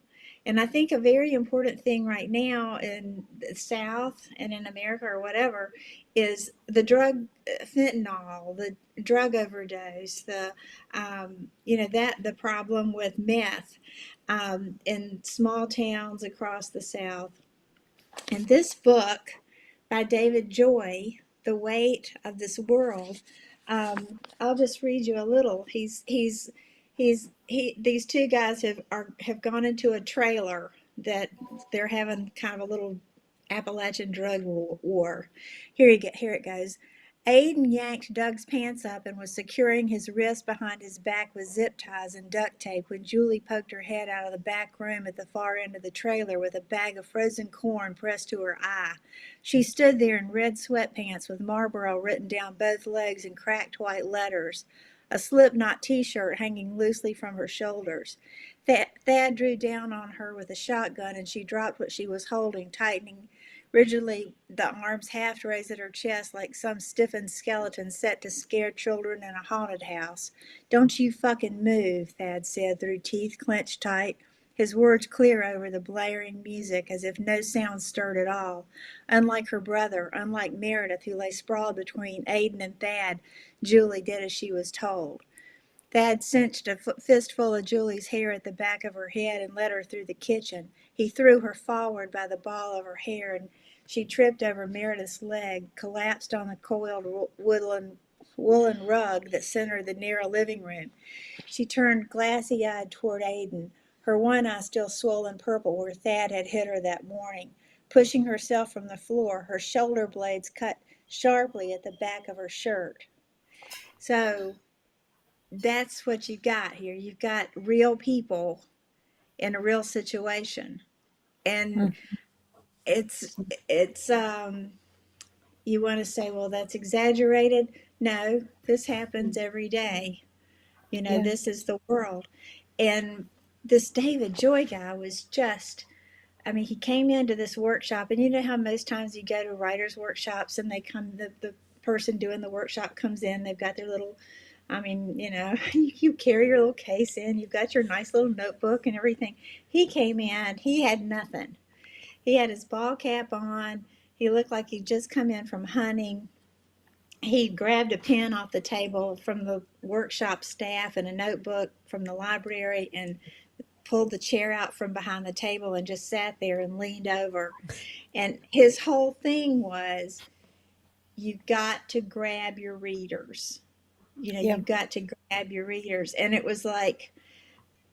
And I think a very important thing right now in the South and in America or whatever is the drug fentanyl, the drug overdose, the problem with meth in small towns across the South. And this book by David Joy, The Weight of This World, I'll just read you a little. These two guys have gone into a trailer that they're having kind of a little Appalachian drug war. Here it goes. Aiden yanked Doug's pants up and was securing his wrist behind his back with zip ties and duct tape when Julie poked her head out of the back room at the far end of the trailer with a bag of frozen corn pressed to her eye. She stood there in red sweatpants with Marlboro written down both legs in cracked white letters, a slipknot t-shirt hanging loosely from her shoulders. Thad drew down on her with a shotgun and she dropped what she was holding, tightening rigidly, the arms half raised at her chest like some stiffened skeleton set to scare children in a haunted house. Don't you fucking move, Thad said through teeth clenched tight, his words clear over the blaring music as if no sound stirred at all. Unlike her brother, unlike Meredith, who lay sprawled between Aiden and Thad, Julie did as she was told. Thad cinched a fistful of Julie's hair at the back of her head and led her through the kitchen. He threw her forward by the ball of her hair, and she tripped over Meredith's leg, collapsed on the coiled woolen rug that centered the narrow living room. She turned glassy eyed toward Aiden, her one eye still swollen purple where Thad had hit her that morning. Pushing herself from the floor, her shoulder blades cut sharply at the back of her shirt. So that's what you've got here. You've got real people in a real situation. And Mm, it's you want to say, well, that's exaggerated. No, this happens every day. yeah, This is the world. And this David Joy guy was just, I mean, he came into this workshop, and you know how most times you go to writers' workshops and the person doing the workshop comes in, they've got their little, I mean, you carry your little case in, you've got your nice little notebook and everything. He came in, he had nothing. He had his ball cap on. He looked like he'd just come in from hunting. He grabbed a pen off the table from the workshop staff and a notebook from the library and pulled the chair out from behind the table and just sat there and leaned over. And his whole thing was, you've got to grab your readers. yeah. You've got to grab your readers. And it was like,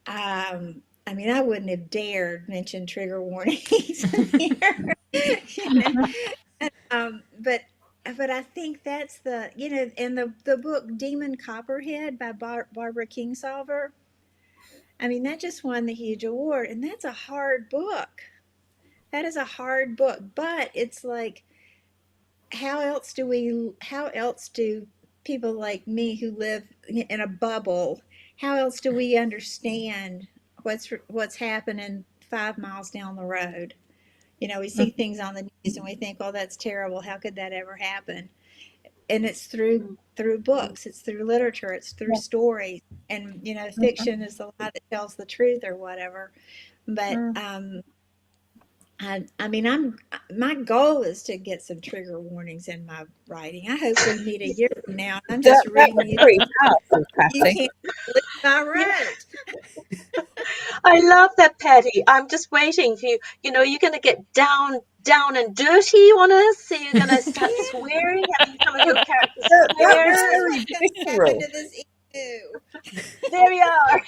I mean, I wouldn't have dared mention trigger warnings in here. you know. But I think that's the in the book Demon Copperhead by Barbara Kingsolver. I mean, that just won the huge award, and that's a hard book. That is a hard book, but it's like, how else do people like me who live in a bubble, how else do we understand what's happening 5 miles down the road? We see things on the news and we think, oh, that's terrible. How could that ever happen? And it's through books, it's through literature, it's through stories. And fiction is the lie that tells the truth or whatever. But I mean, my goal is to get some trigger warnings in my writing. I hope we meet a year from now and I'm just That reading was you, pretty powerful, you Patty. can't believe I Yeah, wrote. I love that, Patty. I'm just waiting for you. You're going to get down and dirty on us. So you're going to start Yeah, swearing, having some of your characters That was swear. very what's going to happen visceral. to this emu? There we are.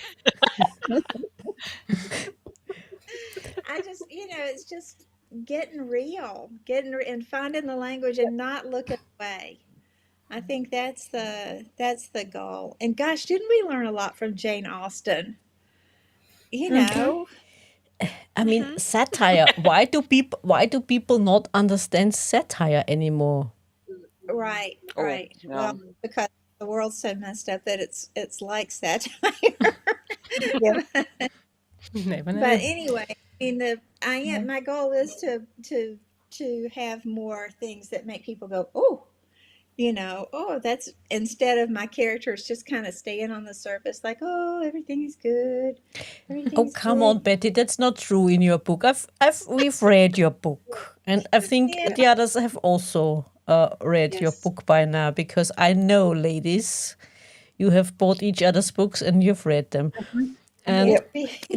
I just, it's just getting real, and finding the language and not looking away. I think that's the goal. And gosh, didn't we learn a lot from Jane Austen? You Hmm. know, I mean, uh-huh. satire. Why do people not understand satire anymore? Right, Oh, right. yeah. Well, because the world's so messed up that it's like satire. Yeah. Never But know. anyway, I mean, my goal is to have more things that make people go, oh, oh, that's, instead of my characters just kind of staying on the surface, like, oh, everything's good, Oh, everything's come on, great. Betty. That's not true in your book. We've read your book, and I think Yeah, the others have also read your Yes. book by now, because I know, ladies, you have bought each other's books and you've read them. yes, And Yep.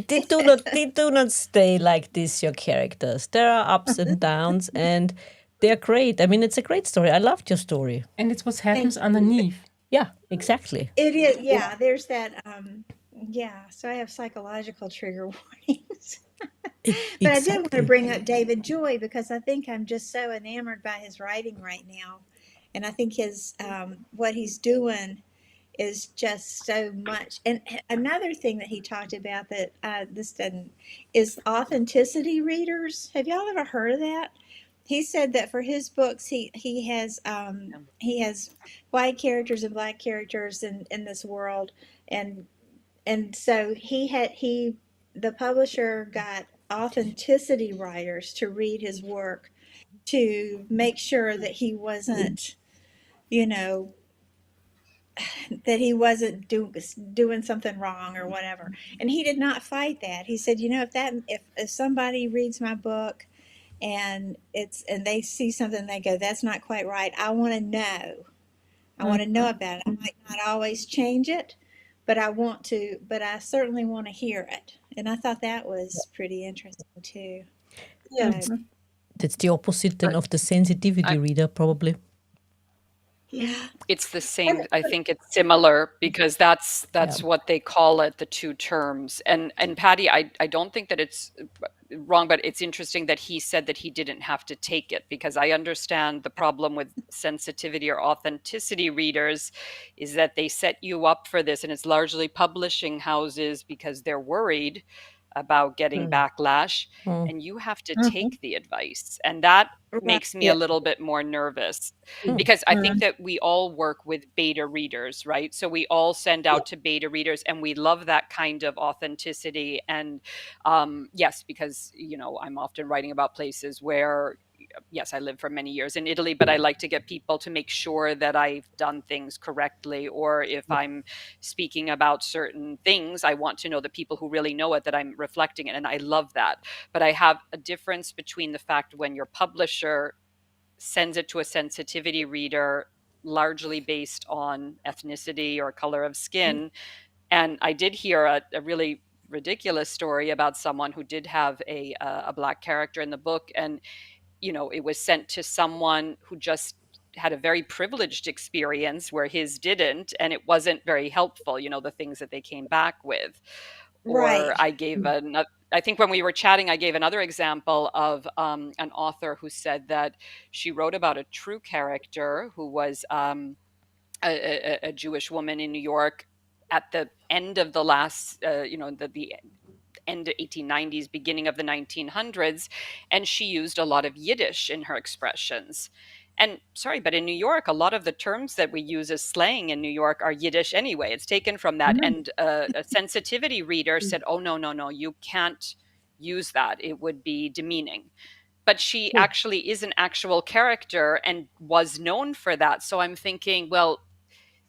they do not stay like this, your characters. There are ups and downs, and they're great. I mean, it's a great story. I loved your story. And it's what thank happens you. underneath. Yeah, exactly. It is, yeah. There's that, yeah. So I have psychological trigger warnings. But I did want to Exactly. bring up David Joy because I think I'm just so enamored by his writing right now, and I think his what he's doing is just so much. And another thing that he talked about that this doesn't is authenticity readers. Have y'all ever heard of that? He said that for his books, he has white characters and black characters in this world, and so he the publisher got authenticity writers to read his work to make sure that he wasn't, you know, doing something wrong or whatever. And he did not fight that. He said, if somebody reads my book and they see something, they go, that's not quite right. I want to know. I want to know about it. I might not always change it, but I certainly want to hear it. And I thought that was pretty interesting too. Yeah. So, That's that's the opposite then But of the sensitivity I, reader, probably. yeah. it's the And same. I think it's similar because that's Yeah. that's what they call it, the two terms. And Patty, I don't think that it's wrong, but it's interesting that he said that he didn't have to take it, because I understand the problem with sensitivity or authenticity readers is that they set you up for this, and it's largely publishing houses because they're worried about getting Mm. backlash, Mm. and you have to take the advice. And that Right. makes me a Yeah. little bit more nervous, Mm. because I think that we all work with beta readers, right? So we all send out to beta readers, and we love that kind of authenticity. And yes, because I'm often writing about places where, yes, I lived for many years in Italy, but I like to get people to make sure that I've done things correctly. Or if I'm speaking about certain things, I want to know the people who really know it, that I'm reflecting it. And I love that. But I have a difference between the fact when your publisher sends it to a sensitivity reader largely based on ethnicity or color of skin. And I did hear a really ridiculous story about someone who did have a black character in the book, and it was sent to someone who just had a very privileged experience where his didn't, and it wasn't very helpful, the things that they came back with. Or Right. I gave another. I think when we were chatting, I gave another example of an author who said that she wrote about a true character who was a Jewish woman in New York at the end of the last, the end of 1890s, beginning of the 1900s, and she used a lot of Yiddish in her expressions. And sorry, but in New York, a lot of the terms that we use as slang in New York are Yiddish anyway. It's taken from that. And a sensitivity reader said, "Oh, no, no, no, you can't use that. It would be demeaning." But she actually is an actual character and was known for that. So I'm thinking, well,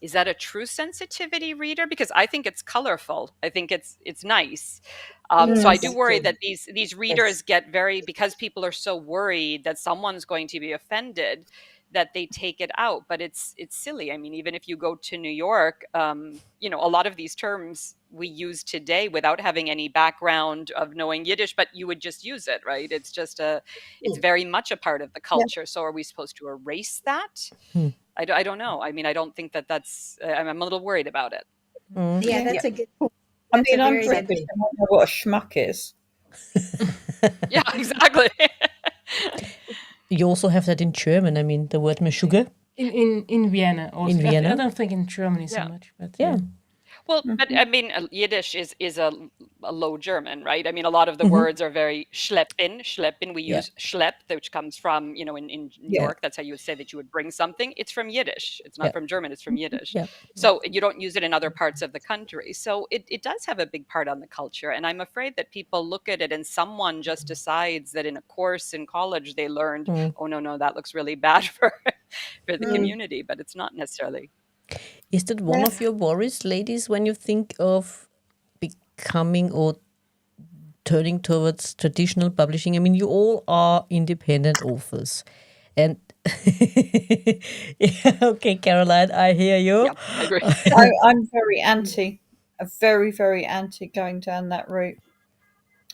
is that a true sensitivity reader? Because I think it's colorful. I think it's nice. So I do worry that these readers get very, because people are so worried that someone's going to be offended, that they take it out. But it's silly. I mean, even if you go to New York, a lot of these terms we use today without having any background of knowing Yiddish, but you would just use it, right? It's very much a part of the culture. So are we supposed to erase that? I don't know. I mean, I don't think that's. I'm a little worried about it. Yeah, that's a good. I That's a mean, I'm very British. good. I don't know what a schmuck is. Yeah, exactly. You also have that in German. I mean, the word Meshuggah. In Vienna also. In Vienna? I don't think in Germany so Yeah. much, but Yeah. Well, but I mean, Yiddish is a Low German, right? I mean, a lot of the words are very schleppen. Schleppen, we Yeah. use schlepp, which comes from, in New Yeah. York, that's how you would say that you would bring something. It's from Yiddish. It's not Yeah. from German, it's from Yiddish. Yeah. So you don't use it in other parts of the country. So it does have a big part on the culture. And I'm afraid that people look at it and someone just decides that in a course in college they learned, oh, no, that looks really bad for the community, but it's not necessarily. Is that one of your worries, ladies, when you think of becoming or turning towards traditional publishing? I mean, you all are independent authors. And yeah, okay, Caroline, I hear you. Yeah, I agree. I'm very, very anti going down that route.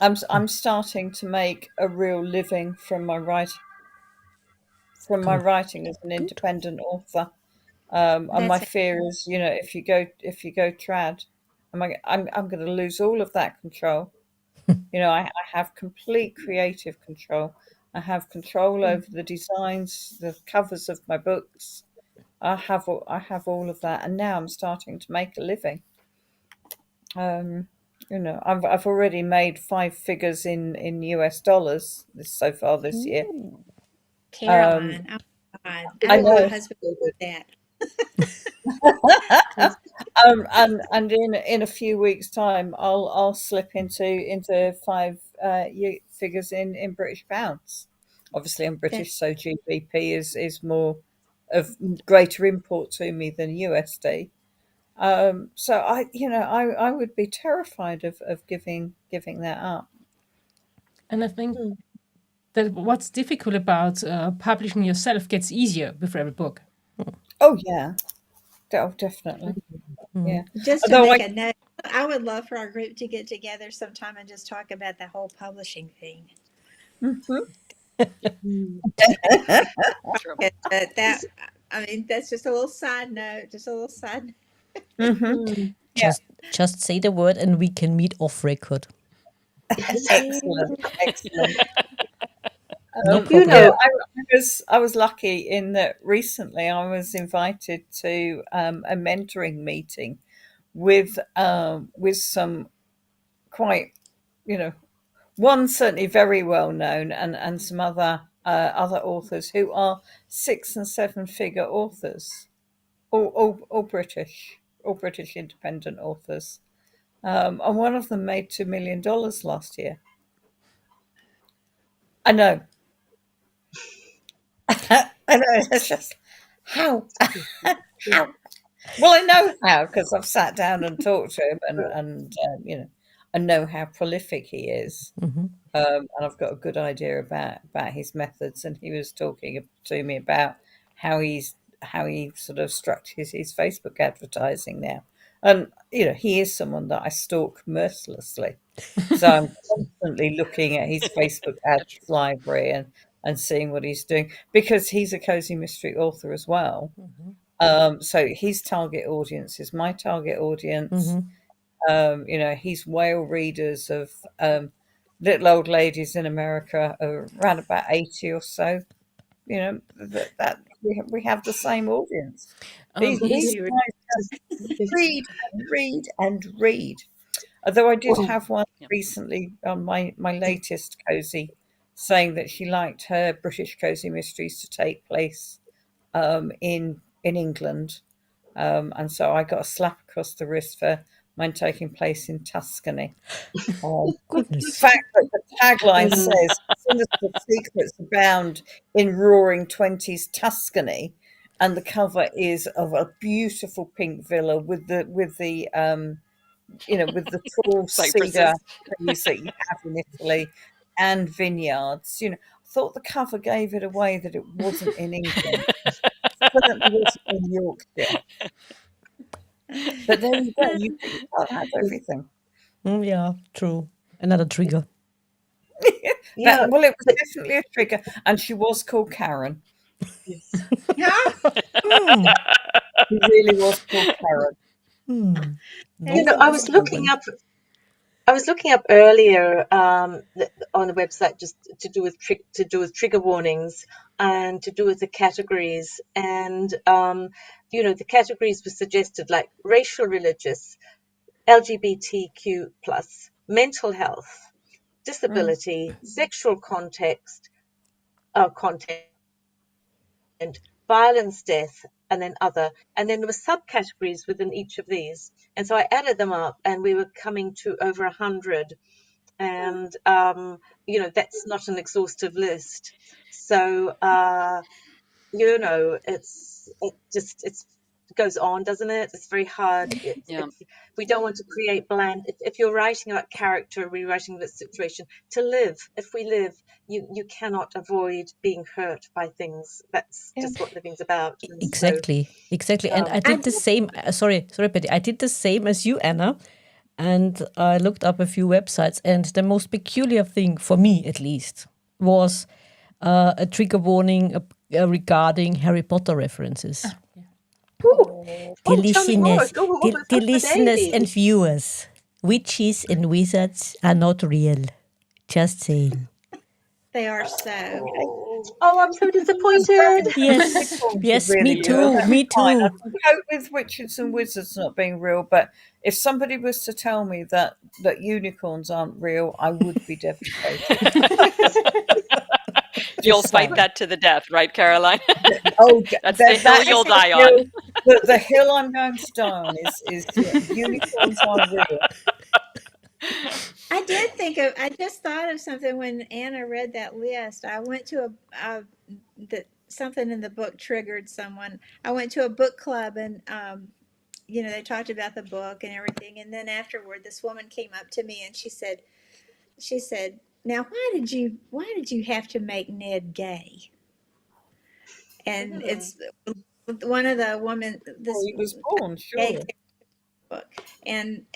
I'm starting to make a real living from my writing as an independent author. And my That's fear is, if you go trad, I'm going to lose all of that control. I have complete creative control. I have control over the designs, the covers of my books. I have all of that, and now I'm starting to make a living. I've already made 5 figures in US dollars so far this year. Caroline. Oh my God. I I hope my know. husband will do that. And in a few weeks' time, I'll slip into 5 figures in British pounds. Obviously, I'm British, so GBP is more of greater import to me than USD. So I would be terrified of giving that up. and I think that what's difficult about publishing yourself gets easier with every book. Oh yeah, definitely. Yeah. Just to Although make a note, I would love for our group to get together sometime and just talk about the whole publishing thing. True. That I mean, that's just a little side note. Just a little side note. Yeah. Just say the word and we can meet off record. Excellent. No Um, problem. yeah, I was lucky in that recently I was invited to a mentoring meeting with some quite, one certainly very well known, and some other authors who are 6 and 7 figure authors, all British independent authors, and one of them made $2 million last year. I know. I know. It's just how. How? Well, I know how because I've sat down and talked to him, and I know how prolific he is, and I've got a good idea about his methods. And he was talking to me about how he sort of structures his Facebook advertising now, and he is someone that I stalk mercilessly. So I'm constantly looking at his Facebook ads library and seeing what he's doing because he's a cozy mystery author as well. So his target audience is my target audience. His whale readers of little old ladies in America are around about 80 or so. That we have the same audience. These Is Easy guys just just read and read and read. Although I did have one recently on my latest cozy saying that she liked her British cozy mysteries to take place in England, and so I got a slap across the wrist for mine taking place in Tuscany. The Goodness. fact that the tagline says "Sinister secrets abound in Roaring Twenties Tuscany," and the cover is of a beautiful pink villa with the tall cedar Cypresses. trees that you have in Italy and vineyards. I thought the cover gave it away that it wasn't in England. Certainly wasn't in Yorkshire. But there you go. You can't have everything. Yeah, true. Another trigger. yeah, Well, it was but definitely a trigger, and she was called Karen. yes. Hmm. She really was called Karen. You No know, further comment. I was looking up earlier on the website just to do with trigger warnings and to do with the categories, and the categories were suggested like racial, religious, LGBTQ plus, mental health, Mm. disability, sexual content, violence, death, and then other. And then there were subcategories within each of these. And so I added them up, and we were coming to over 100. And that's not an exhaustive list. So it goes on, doesn't it? It's very hard. Yeah. We don't want to create bland. If you're writing about character, rewriting this situation, to live, if we live, you cannot avoid being hurt by things. That's Yeah. just what living's about. And so, Exactly. And I I did the same. Sorry, Betty. I did the same as you, Anna. And I looked up a few websites, and the most peculiar thing, for me at least, was a trigger warning regarding Harry Potter references. Dear tell me more. listeners, What dear the listeners and baby? viewers, witches and wizards are not real. Just saying. they are so. Oh, I'm so disappointed. Yes, Unicorns are yes, me really real. too, That's me fine. I too. can cope with witches and wizards not being real, but if somebody was to tell me that unicorns aren't real, I would be devastated. You'll Just fight saying. that to the death, right, Caroline? Oh, That's the hill that is you'll the die on. hill. The hill I'm going to die on is unicorns are real. I just thought of something when Anna read that list. I went to something in the book triggered someone. I went to a book club and, they talked about the book and everything. And then afterward, this woman came up to me and she said, now, why did you have to make Ned gay? And it's one of the woman, Well, this he was born, gay surely. book. And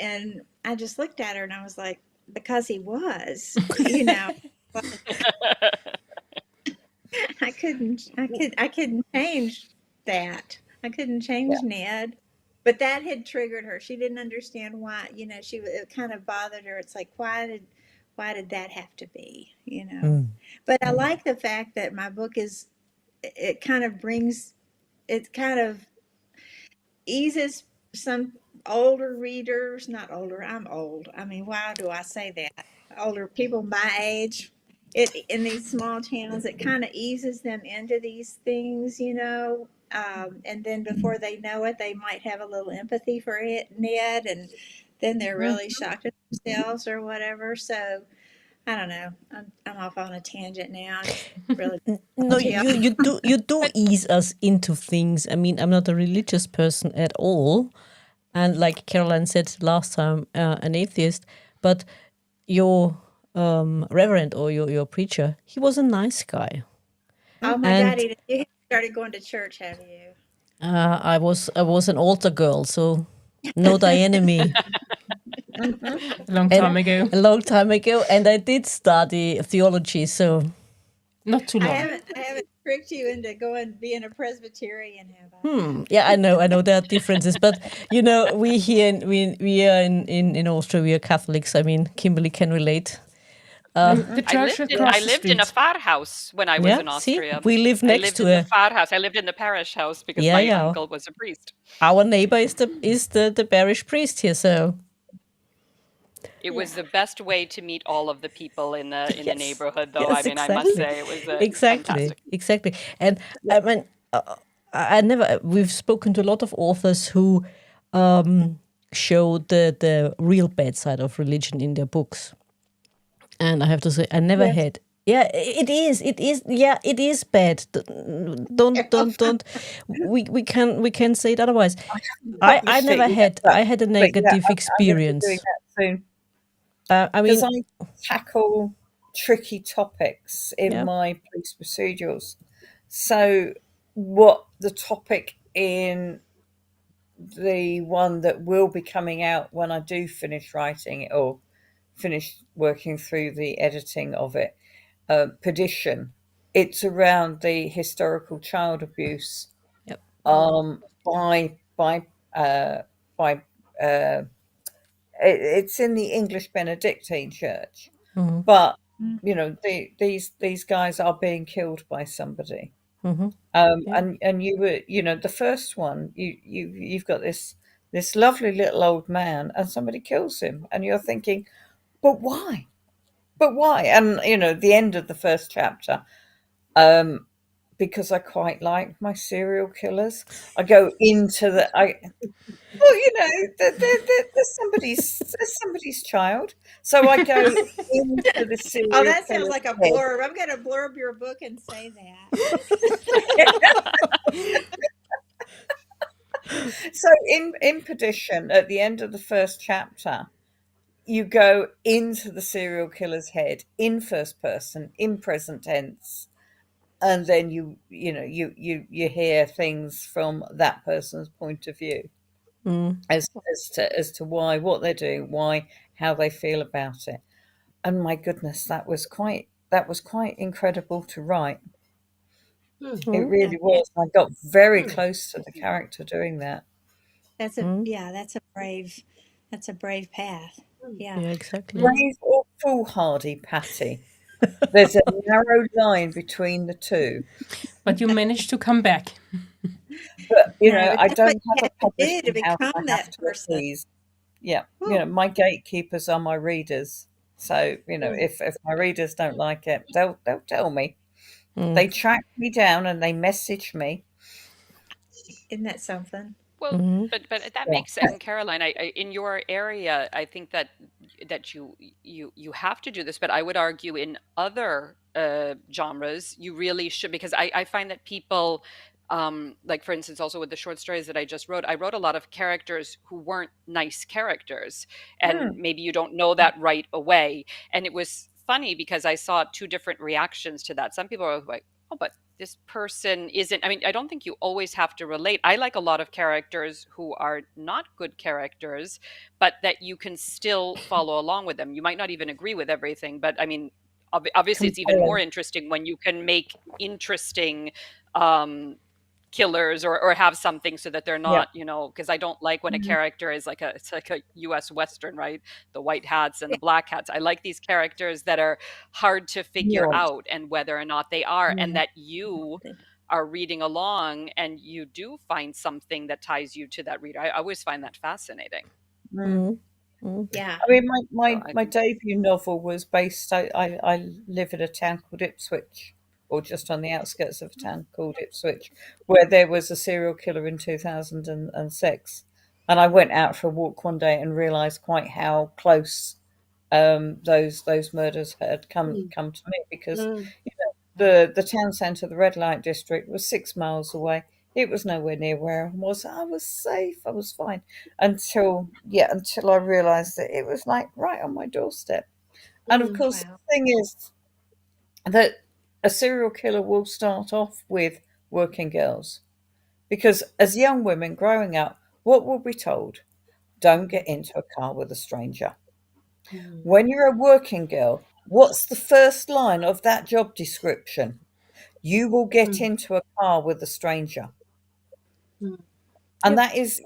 I just looked at her and I was like, because he was, I couldn't change that. I couldn't Yeah. change Ned. But that had triggered her. She didn't understand why, it kind of bothered her. It's like, why did that have to be? But I like the fact that my book it kind of eases some older readers, not older, I'm old. I mean, why do I say that? Older people my age, in these small towns, it kind of eases them into these things. And then before they know it, they might have a little empathy for Ned, and then they're Mm. really shocked at themselves or whatever. So I don't know. I'm off on a tangent now. I just really No, tell. you do ease us into things. I mean, I'm not a religious person at all, and like Caroline said last time, an atheist. But your reverend or your preacher, he was a nice guy, Oh my God, and you started going to church, have you? I was an altar girl, so no the enemy. A long And time ago. a long time ago, and I did study theology. So Not too I long. haven't tricked you into going being a Presbyterian, have I? Yeah, I know there are differences, but you know, we here we are in Austria, we are Catholics. I mean, Kimberly can relate. The church I across the lived in a street. farhouse when I was Yeah, in see, Austria. we live I next lived to in the a. farhouse. I lived in the parish house because Yeah, my yeah. uncle was a priest. Our neighbor is the parish priest here, so It Yeah. was the best way to meet all of the people in the yes, neighborhood, though. I yes, mean, I must exactly, say it was exactly, fantastic. exactly. And I mean, I never. We've spoken to a lot of authors who show the real bad side of religion in their books. And I have to say, I never Yes. had. Yeah, it is. It is. Yeah, it is bad. Don't. We can say it otherwise. I Published it never yet, had. I had a but yeah, negative I'm going to be doing experience. that soon I because mean, I tackle tricky topics in yeah. my police procedurals. So, what the topic in the one that will be coming out when I do finish writing it or finish working through the editing of it, Perdition. It's around the historical child abuse Yep. by by it's in the English Benedictine Church, Mm-hmm. but these guys are being killed by somebody. Mm-hmm. Yeah. And you were, the first one, you've got this lovely little old man, and somebody kills him, and you're thinking, but why? But why? And the end of the first chapter, because I quite like my serial killers. I go into the I well, there's somebody's child, so I go into the Oh, serial that sounds killer's like a head. blurb. I'm going to blurb your book and say that. So in Perdition, at the end of the first chapter, you go into the serial killer's head in first person, in present tense, and then you hear things from that person's point of view Mm. as to why, what they're doing, why, how they feel about it. And my goodness, that was quite incredible to write. It Mm. really Yeah, was. I got very Mm. close to the character doing that. Mm. that's a brave path. Yeah. Yeah, exactly. Mm. Brave or foolhardy, Patty? There's a narrow line between the two. But you managed to come back. But No, but I that's what don't you have a have to do to publishing house I become have that to person. appease. Yeah, Whew. my gatekeepers are my readers. So Mm. if my readers don't like it, they'll tell me. Mm. They track me down and they message me. Isn't that something? Well, Mm-hmm. but that Yeah. makes, and Caroline, in your area, I think that you have to do this, but I would argue in other genres, you really should, because I find that people, like for instance, also with the short stories that I just wrote, I wrote a lot of characters who weren't nice characters, and Mm, maybe you don't know that right away. And it was funny because I saw two different reactions to that. Some people are like, "Oh, but this person isn't." I mean, I don't think you always have to relate. I like a lot of characters who are not good characters, but that you can still follow along with them. You might not even agree with everything, but I mean, obviously it's even more compelling. interesting when you can make interesting um killers, or have something so that they're Yeah, not, because I don't like when a Mm. character is like it's like a US Western, right? The white hats and Yeah. the black hats. I like these characters that are hard to figure nuance. out and whether or not they are, and Mm. that you are reading along and you do find something that ties you to that reader. I always find that fascinating. Mm. Mm. Mm. Yeah. I mean, So I my think, debut novel was based. I live in a town called Ipswich, or just on the outskirts of a town called Ipswich, where there was a serial killer in 2006. And I went out for a walk one day and realised quite how close those murders had come Mm. come to me, because Mm. the town centre, the red light district, was 6 miles away. It was nowhere near where I was. I was safe. I was fine until I realised that it was like right on my doorstep. And of Mm. course, Wow. the thing is that a serial killer will start off with working girls, because as young women growing up, what will be told? Don't get into a car with a stranger. Mm. When you're a working girl, what's the first line of that job description? you will get into a car with a stranger. Mm. And Yep. that is,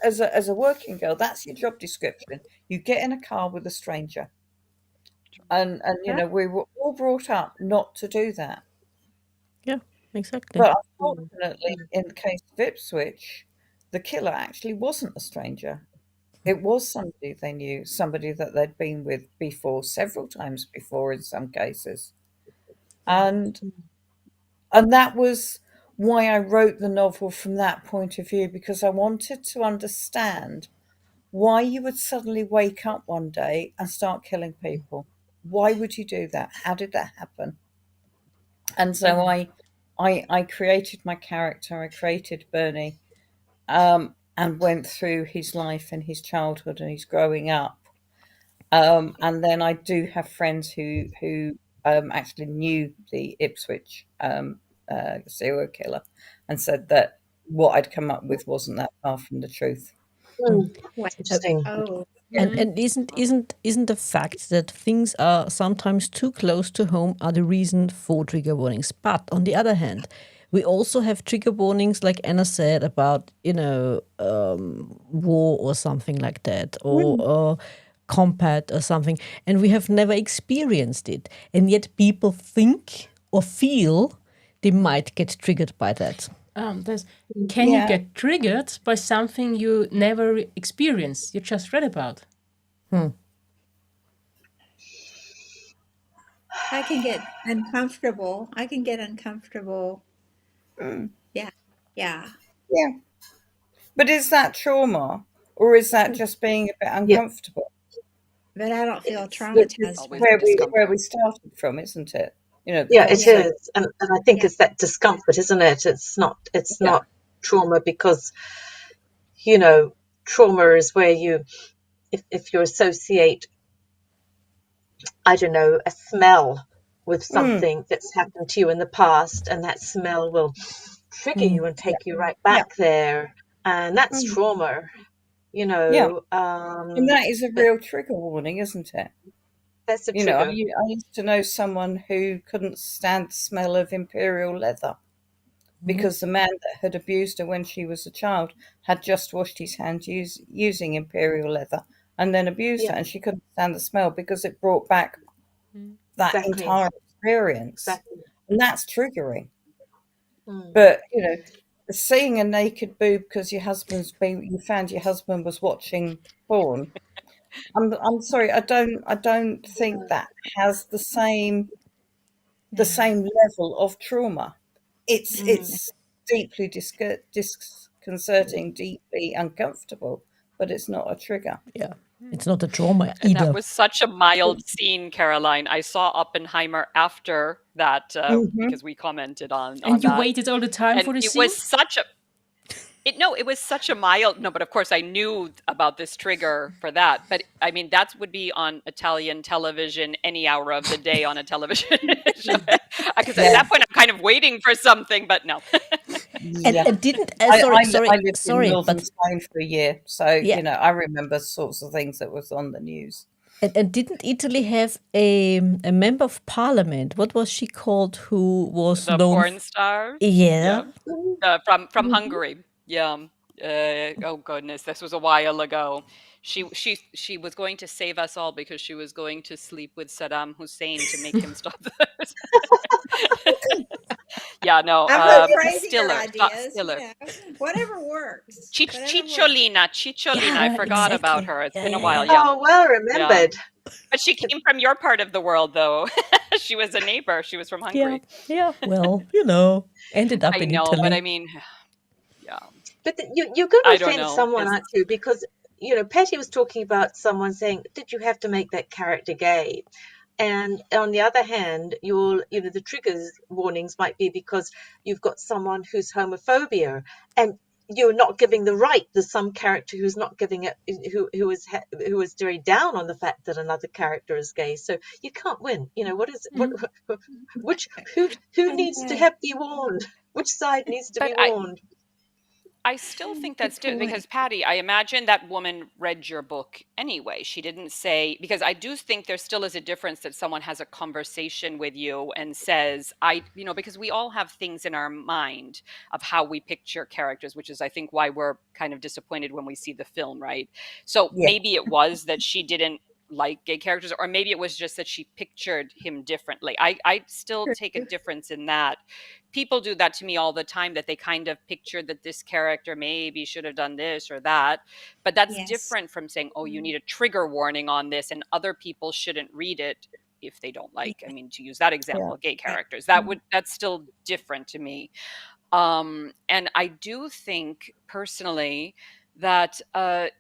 as a working girl, that's your job description. You get in a car with a stranger. And we were all brought up not to do that. Yeah, exactly. But Mm. unfortunately, in the case of Ipswich, the killer actually wasn't a stranger. It was somebody they knew, somebody that they'd been with before, several times before in some cases. And that was why I wrote the novel from that point of view, because I wanted to understand why you would suddenly wake up one day and start killing people. Why would you do that? How did that happen? And so I created my character. I created Bernie, and went through his life and his childhood and his growing up. And then I do have friends who actually knew the Ipswich serial killer, and said that what I'd come up with wasn't that far from the truth. Mm. Wow. Interesting. Oh, And isn't the fact that things are sometimes too close to home are the reason for trigger warnings? But on the other hand, we also have trigger warnings, like Anna said, about war or something like that, or combat or something, and we have never experienced it, and yet people think or feel they might get triggered by that. Can you Yeah. get triggered by something you never experienced, you just read about? I can get uncomfortable. I can get uncomfortable. Yeah. Yeah. Yeah. But is that trauma, or is that just being a bit Yeah, uncomfortable? But I don't feel Which is traumatized Always by the where it. we discomfort. started from, isn't it? The yeah, it Yeah. conversation. is, and I think Yeah. it's that discomfort, isn't it? It's Yeah. not trauma because you know trauma is where you if you associate, I don't know, a smell with Mm, something that's happened to you in the past, and that smell will trigger you and yeah. take you right Yeah. back there, and that's Mm, trauma, you yeah. know. And that is a But real trigger warning, isn't it? that's a I trigger. used to know someone who couldn't stand the smell of imperial leather because the man that had abused her when she was a child had just washed his hands using imperial leather and then abused Yeah, her, and she couldn't stand the smell because it brought back that exactly, entire experience. exactly. And that's triggering. Mm. But, seeing a naked boob because you found your husband was watching porn. I'm sorry, I don't think that has the same level of trauma. It's Mm. it's deeply disconcerting, deeply uncomfortable, but it's not a trigger. Yeah, it's not a trauma And that either. was such a mild scene, Caroline. I saw Oppenheimer after that Hmm. because we commented on And you that, waited all the time and for the it scene? was such a it was such a mild no, but of course I knew about this trigger for that. But I mean, that would be on Italian television any hour of the day on a television show. Because at Yeah, that point I'm kind of waiting for something, but no. And, yeah. and didn't I, sorry, I sorry, I lived in sorry, northern but Spain for a year, so yeah, I remember sorts of things that was on the news. and didn't Italy have a member of parliament? What was she called? Who was The known? porn star, yeah, Yeah, from Hungary, yeah. Oh goodness, this was a while ago. She was going to save us all because she was going to sleep with Saddam Hussein to make him stop this. Yeah, no, I'm not crazier Stiller, ideas, Stiller. whatever works. Whatever works. Cicciolina, I yeah, forgot about exactly. her. It's Yeah, been a yeah, while, yeah. yeah, Oh, well yeah. remembered. But she came from your part of the world, though. She was a neighbor. She was from Yeah, Hungary. yeah. Well, ended up I in know, but I Italy. mean, yeah, But you're going to I don't offend know. someone, aren't you? Because Patty was talking about someone saying, "Did you have to make that character gay?" And on the other hand, the triggers warnings might be because you've got someone who's homophobia, and you're not giving the right. There's some character who's not giving it, who is very down on the fact that another character is gay. So you can't win. What is what, which who needs to Uh, have be warned? Which side needs to But be warned? I still think Good that's point. because Patty, I imagine that woman read your book anyway. She didn't say, because I do think there still is a difference that someone has a conversation with you and says, because we all have things in our mind of how we picture characters, which is, I think, why we're kind of disappointed when we see the film, right? So Yeah. maybe it was that she didn't like gay characters, or maybe it was just that she pictured him differently. I still take a True. difference in that. People do that to me all the time, that they kind of picture that this character maybe should have done this or that, but that's Yes. different from saying, oh, you need a trigger warning on this and other people shouldn't read it if they don't like, I mean, to use that Yeah. example, gay Yeah. characters. That's still different to me. And I do think personally that I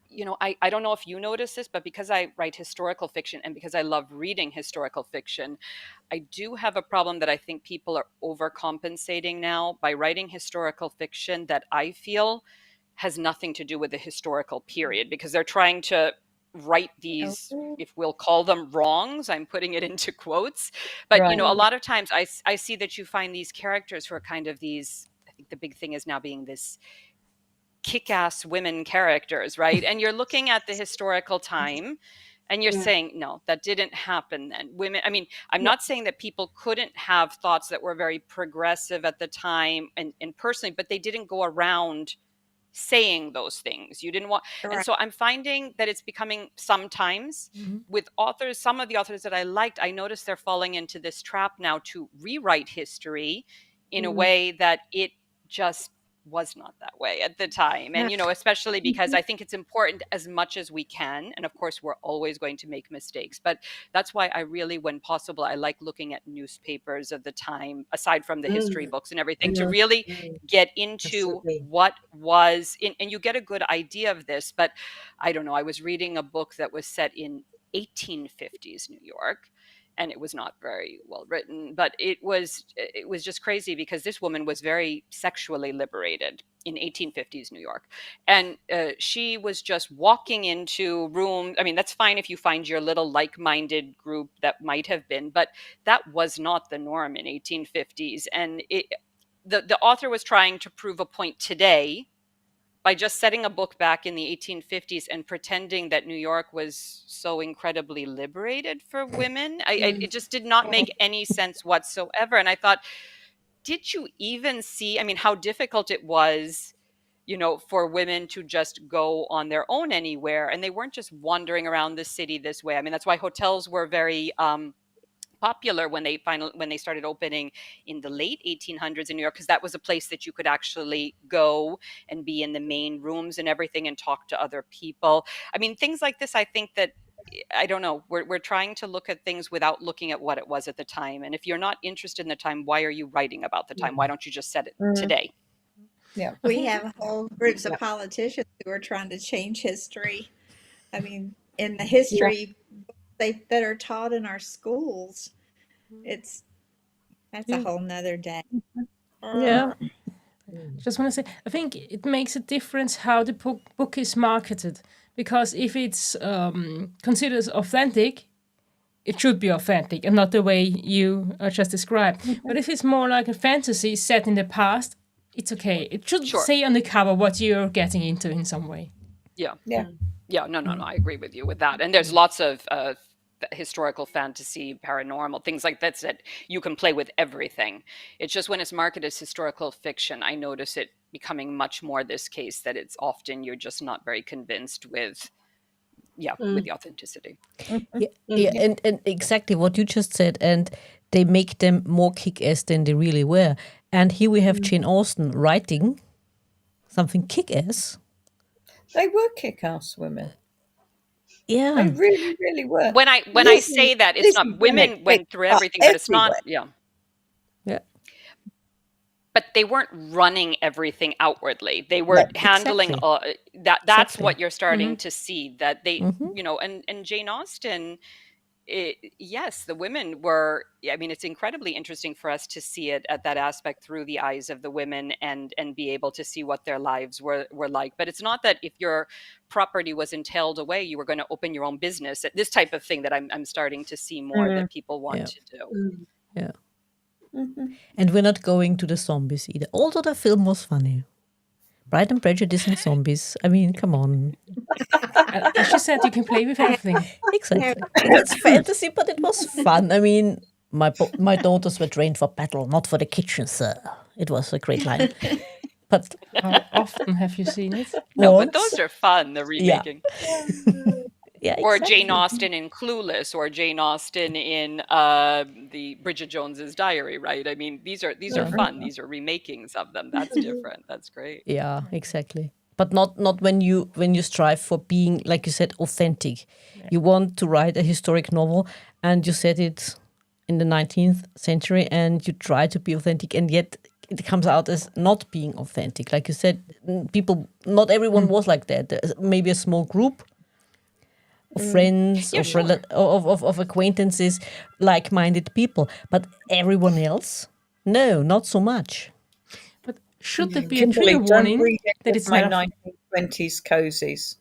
don't know if you notice this, but because I write historical fiction and because I love reading historical fiction, I do have a problem that I think people are overcompensating now by writing historical fiction that I feel has nothing to do with the historical period, because they're trying to write these, Oh, if we'll call them wrongs, I'm putting it into quotes, but Right. a yeah. lot of times I see that you find these characters who are kind of these, I think the big thing is now being this kick-ass women characters, right? And you're looking at the historical time and you're saying, no, that didn't happen then. Women, I mean, I'm Yeah. not saying that people couldn't have thoughts that were very progressive at the time and personally, but they didn't go around saying those things. You didn't want, and Right. so I'm finding that it's becoming sometimes with authors, some of the authors that I liked, I noticed they're falling into this trap now to rewrite history in a way that it just was not that way at the time. And, especially because I think it's important as much as we can. And of course, we're always going to make mistakes. But that's why I really, when possible, I like looking at newspapers of the time, aside from the history books and everything, to really get into Absolutely. what was in, and you get a good idea of this. But I don't know, I was reading a book that was set in 1850s New York, and it was not very well written, but it was just crazy because this woman was very sexually liberated in 1850s New York, and she was just walking into rooms. I mean, that's fine if you find your little like-minded group that might have been, but that was not the norm in 1850s. And the author was trying to prove a point today by just setting a book back in the 1850s and pretending that New York was so incredibly liberated for women. It just did not make any sense whatsoever. And I thought, did you even see, I mean, how difficult it was, for women to just go on their own anywhere? And they weren't just wandering around the city this way. I mean, that's why hotels were very popular when they started opening in the late 1800s in New York, because that was a place that you could actually go and be in the main rooms and everything and talk to other people. I mean, things like this, I think that, I don't know, we're trying to look at things without looking at what it was at the time. And if you're not interested in the time, why are you writing about the time? Why don't you just set it today? Yeah. I We think have whole groups of politicians who are trying to change history. I mean, in the history that are taught in our schools, that's a yeah. whole nother day. Yeah. Just want to say, I think it makes a difference how the book is marketed, because if it's considered authentic, it should be authentic and not the way you just described. But if it's more like a fantasy set in the past, it's okay. It should Sure. say on the cover what you're getting into in some way. Yeah. Yeah. Yeah, no, I agree with you with that. And there's lots of historical fantasy, paranormal, things like that you can play with everything. It's just when it's marketed as historical fiction, I notice it becoming much more this case that it's often you're just not very convinced with the authenticity. Yeah, and exactly what you just said, and they make them more kick-ass than they really were. And here we have Jane Austen writing something kick-ass. They were kick-ass women. They Yeah, really, really were. When I Lizzie- say that, it's Lizzie not, women Bennet went kicked through butt everything, but it's not, everywhere. yeah, but they weren't running everything outwardly. They were No. handling exactly. that's Exactly. what you're starting to see, that they, Mm-hmm. and Jane Austen, yes, the women were, I mean, it's incredibly interesting for us to see it at that aspect through the eyes of the women and be able to see what their lives were like. But it's not that if your property was entailed away, you were going to open your own business. This type of thing that I'm starting to see more that people want Yeah. to do. Yeah. Mhm. And we're not going to the zombies either. Although the film was funny. Pride and Prejudice and zombies. I mean, come on. As she said, you can play with everything. Exactly. It's fantasy, but it was fun. I mean, my daughters were trained for battle, not for the kitchen, sir. It was a great line. But How often have you seen it? No, but once, those are fun, the yeah, remaking. yeah, Or exactly. Jane Austen in Clueless, or Jane Austen in the Bridget Jones's Diary, right? I mean, these are fun. These are remakings of them. That's different. That's great. Yeah, exactly. But not when you strive for being, like you said, authentic. You want to write a historic novel, and you set it in the 19th century, and you try to be authentic, and yet it comes out as not being authentic. Like you said, people, not everyone was like that. There's maybe a small group of friends, Yeah, of, sure. of acquaintances, like-minded people, but everyone else, no, not so much. But should there be a Kimberly, trigger don't warning read any that of it's my not a 1920s cozies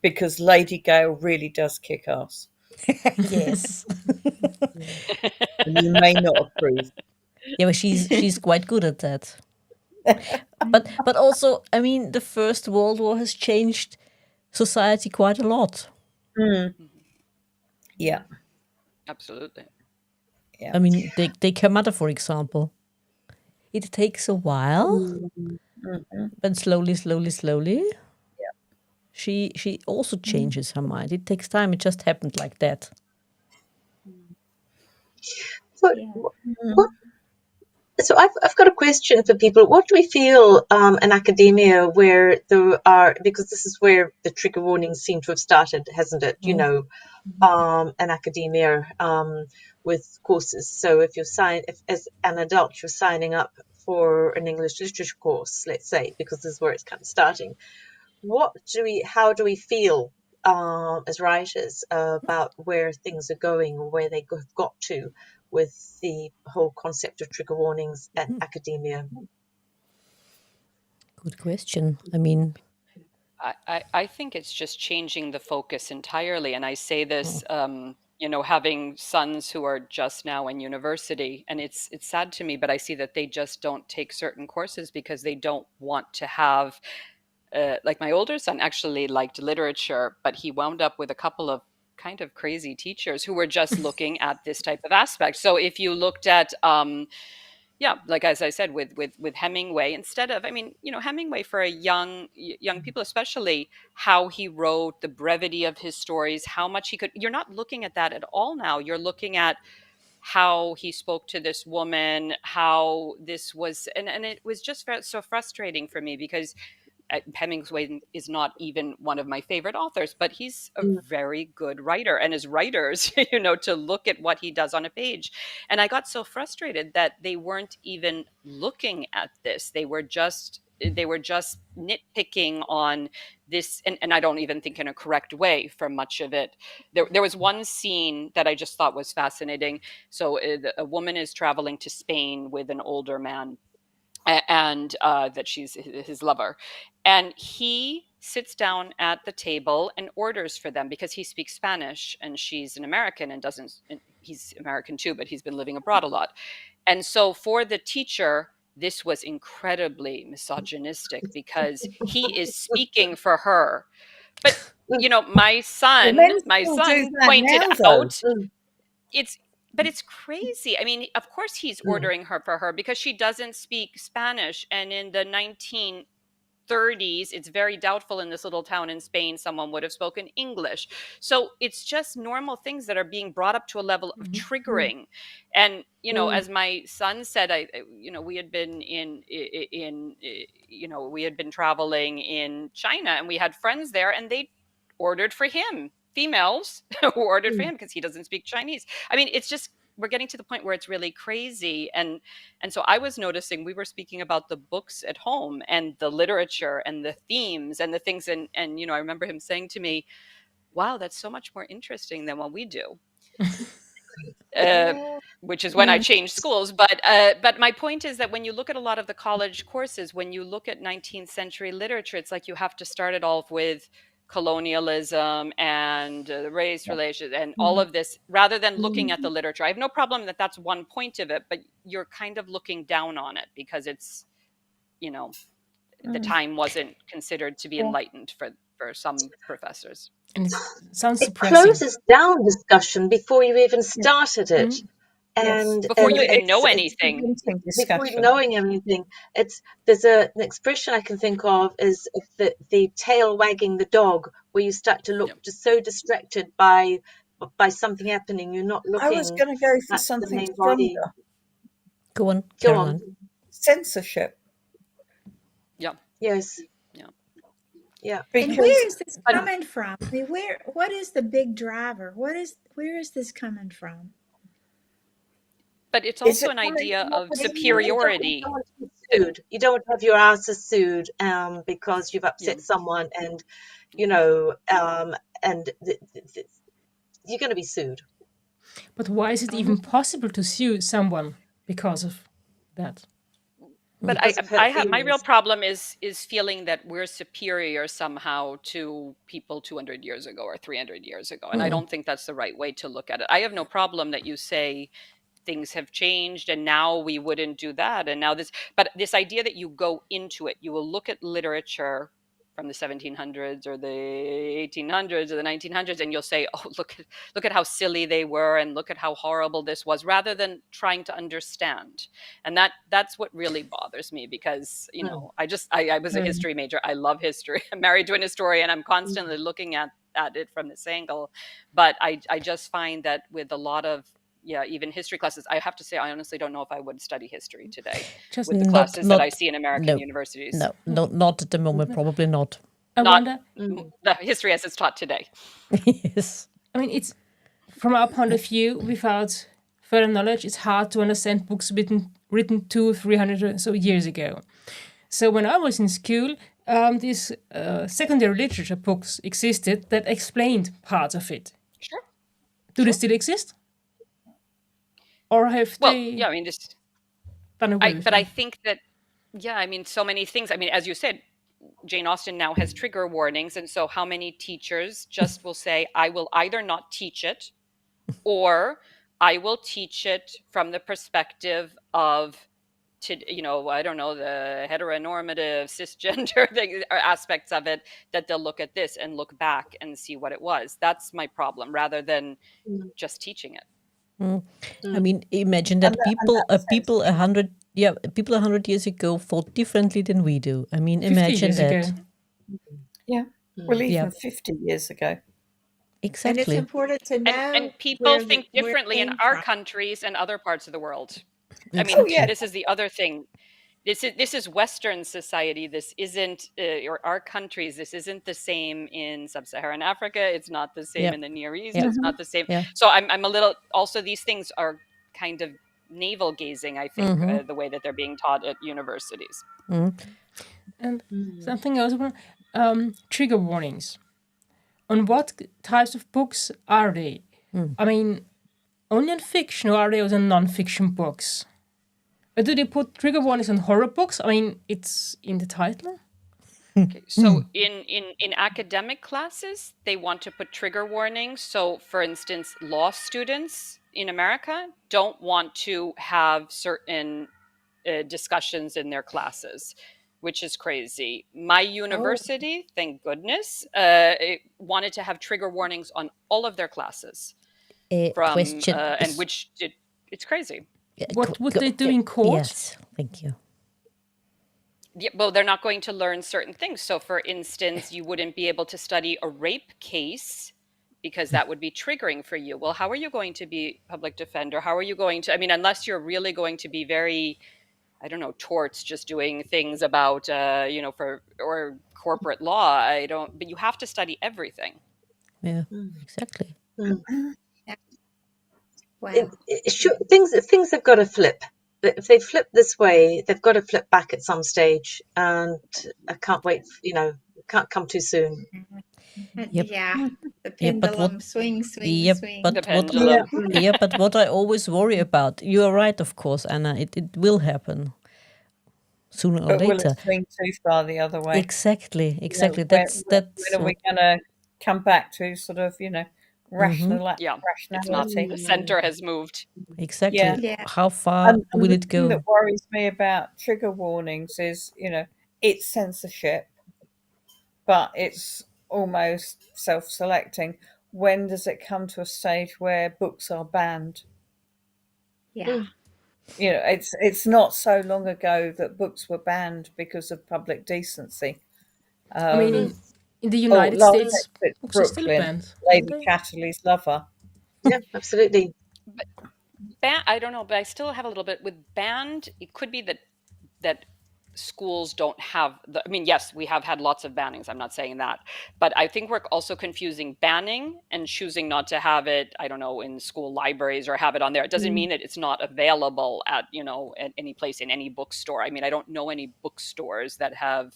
because Lady Gale really does kick ass, Yes. and you may not approve. Yeah, but she's quite good at that. But also, I mean, the First World War has changed society quite a lot. Yeah, Absolutely. yeah. I mean, take her mother, for example. It takes a while, but slowly, she also changes her mind. It takes time. It just happened like that. So, Yeah. what So I've got a question for people. What do we feel in academia where there are, because this is where the trigger warnings seem to have started, hasn't it? In academia with courses. So if as an adult you're signing up for an English literature course, let's say, because this is where it's kind of starting, how do we feel as writers about where things are going or where they have got to with the whole concept of trigger warnings at academia? Good question. I mean, I think it's just changing the focus entirely. And I say this, having sons who are just now in university, and it's sad to me, but I see that they just don't take certain courses because they don't want to have, like my older son actually liked literature, but he wound up with a couple of kind of crazy teachers who were just looking at this type of aspect. So if you looked at, yeah, like as I said, with Hemingway, instead of, I mean, Hemingway for a young people, especially how he wrote, the brevity of his stories, how much he could. You're not looking at that at all now. You're looking at how he spoke to this woman, how this was, and it was just so frustrating for me because Hemingway is not even one of my favorite authors, but he's a very good writer. And as writers, to look at what he does on a page. And I got so frustrated that they weren't even looking at this. They were just nitpicking on this, and I don't even think in a correct way for much of it. There was one scene that I just thought was fascinating. So a woman is traveling to Spain with an older man, and that she's his lover, and he sits down at the table and orders for them because he speaks Spanish and she's an American and doesn't. And he's American too, but he's been living abroad a lot. And so for the teacher, this was incredibly misogynistic because he is speaking for her. But my Well, son men my still do son that pointed now, though. out it's but it's crazy. I mean, of course he's ordering her for her because she doesn't speak Spanish, and in the 1930s, it's very doubtful in this little town in Spain someone would have spoken English. So it's just normal things that are being brought up to a level of triggering. And as my son said, we had been we had been traveling in China, and we had friends there, and they ordered for him, females who ordered for him because he doesn't speak Chinese. I mean, it's just, we're getting to the point where it's really crazy. And so I was noticing, we were speaking about the books at home and the literature and the themes and the things, and I remember him saying to me, wow, that's so much more interesting than what we do. Which is when I changed schools. But my point is that when you look at a lot of the college courses, when you look at 19th century literature, it's like you have to start it off with colonialism and race relations and all of this, rather than looking at the literature. I have no problem that that's one point of it, but you're kind of looking down on it because it's, the time wasn't considered to be Yeah. enlightened for some professors. And it sounds It suppressing. closes down discussion before you even started it. Mhm. Yes. Before And you even know it's anything. Convincing before discussion. knowing anything, there's an expression I can think of is the tail wagging the dog, where you start to look Yeah. just so distracted by something happening, you're not I was looking going to go for at the something main body. stronger. Go on, Go Caroline. on. Censorship. Yeah. Yes. Yeah. Yeah. And Because where is this But coming from? I mean, what is the big driver? Where is this coming from? but it's is also it an coming idea from of opposition? You superiority. don't want to be sued. You don't want to have your asses sued because you've Yeah. upset someone, and you know, and you're going to be sued. But why is it even possible to sue someone because of that? But Because of I hurt have my real feelings. problem is feeling that we're superior somehow to people 200 years ago or 300 years ago, and I don't think that's the right way to look at it. I have no problem that you say things have changed and now we wouldn't do that, and now this, but this idea that you go into it, you will look at literature from the 1700s or the 1800s or the 1900s, and you'll say, oh, look at how silly they were, and look at how horrible this was, rather than trying to understand. And that's what really bothers me, because Mm, I was a history major. I love history. I'm married to an historian. I'm mm. constantly looking at it from this angle. But I just find that with a lot of, yeah, even history classes, I have to say, I honestly don't know if I would study history today Just with the Not, classes that I not, see in American no, universities. no, not at the moment. Probably not. I Not wonder. the history as it's taught today. Yes. I mean, it's from our point of view, without further knowledge, it's hard to understand books written 200-300 or so years ago. So when I was in school, these secondary literature books existed that explained parts of it. Sure. Do they still exist? Or have Well, they yeah, I mean, done away with but I them? think that, yeah, I mean, so many things. I mean, as you said, Jane Austen now has trigger warnings. And so how many teachers just will say, I will either not teach it, or I will teach it from the perspective of, I don't know, the heteronormative cisgender thing, or aspects of it, that they'll look at this and look back and see what it was. That's my problem, rather than Mm, just teaching it. I mean, imagine And that people censorship. 100 years ago thought differently than we do. I mean, 50 imagine years that. ago. Yeah. Well, Yeah, even 50 years ago. And it's exactly. important to know And people where think where it differently in came our from. countries and other parts of the world. I mean, Oh, yeah. Exactly. this is the other thing. This is Western society. This isn't, or our countries. This isn't the same in Sub-Saharan Africa. It's not the same Yep. in the Near East. Yep. It's not the same. Yeah. So I'm a little. Also, these things are kind of navel gazing, I think, the way that they're being taught at universities. And mm. something else, trigger warnings. On what types of books are they? I mean, only on fiction, or are they also non-fiction books? Or do they put trigger warnings on horror books? I mean, it's in the title. Okay, so in academic classes, they want to put trigger warnings. So, for instance, law students in America don't want to have certain discussions in their classes, which is crazy. My Oh, university, thank goodness, it wanted to have trigger warnings on all of their classes A from question. and which it's crazy. What would they do in court? Yes, thank you. Yeah, well, they're not going to learn certain things. So, for instance, you wouldn't be able to study a rape case because that would be triggering for you. Well, how are you going to be public defender? How are you going to? I mean, unless you're really going to be very, I don't know, torts, just doing things about, for or corporate law. I don't. But you have to study everything. Yeah, exactly. wow. Things have got to flip. If they flip this way, they've got to flip back at some stage, and I can't wait. Can't come too soon. Yep. Yeah, the Yeah, but what? pendulum swing, swing, Yep, swing. The but what? pendulum. Yeah, but what I always worry about. You are right, of course, Anna. It will happen sooner or But will later. it swing too far the other way? Exactly. Exactly. When That's are we going to come back to sort of, rationality? Yeah, it's not. The center has moved. exactly. Yeah. Yeah. How far And will the it thing that go? worries me about trigger warnings is, it's censorship, but it's almost self-selecting. When does it come to a stage where books are banned? Yeah. You know, it's not so long ago that books were banned because of public decency. I mean, Um, in the oh, United last States, exit books are still Brooklyn, banned, aren't Lady they? Chatterley's lover. Yeah, absolutely. But I don't know, but I still have a little bit with banned. It could be that schools don't have the, I mean, yes, we have had lots of bannings. I'm not saying that, but I think we're also confusing banning and choosing not to have it, I don't know, in school libraries or have it on there. It doesn't mean that it's not available at, at any place in any bookstore. I mean, I don't know any bookstores that have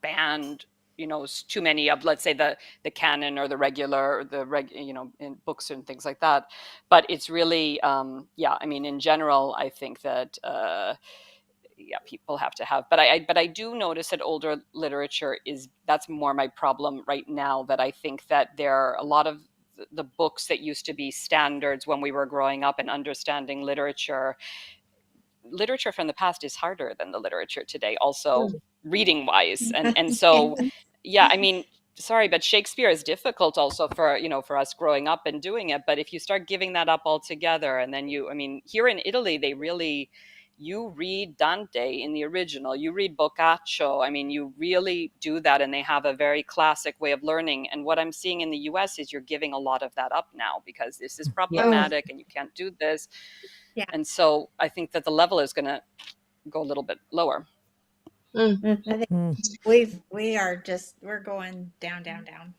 banned, too many of, let's say, the canon or the regular or in books and things like that. But it's really, yeah, I mean, in general, I think that yeah, people have to have, but I do notice that older literature that's more my problem right now, that I think that there are a lot of the books that used to be standards when we were growing up and understanding literature from the past is harder than the literature today, also reading wise. And so, yeah, I mean, sorry, but Shakespeare is difficult also for, for us growing up and doing it. But if you start giving that up altogether, and then I mean, here in Italy, you read Dante in the original, you read Boccaccio. I mean, you really do that, and they have a very classic way of learning. And what I'm seeing in the US is you're giving a lot of that up now because this is Oh, problematic and you can't do this. yeah. And so I think that the level is going to go a little bit lower. I think we're going down, down, down.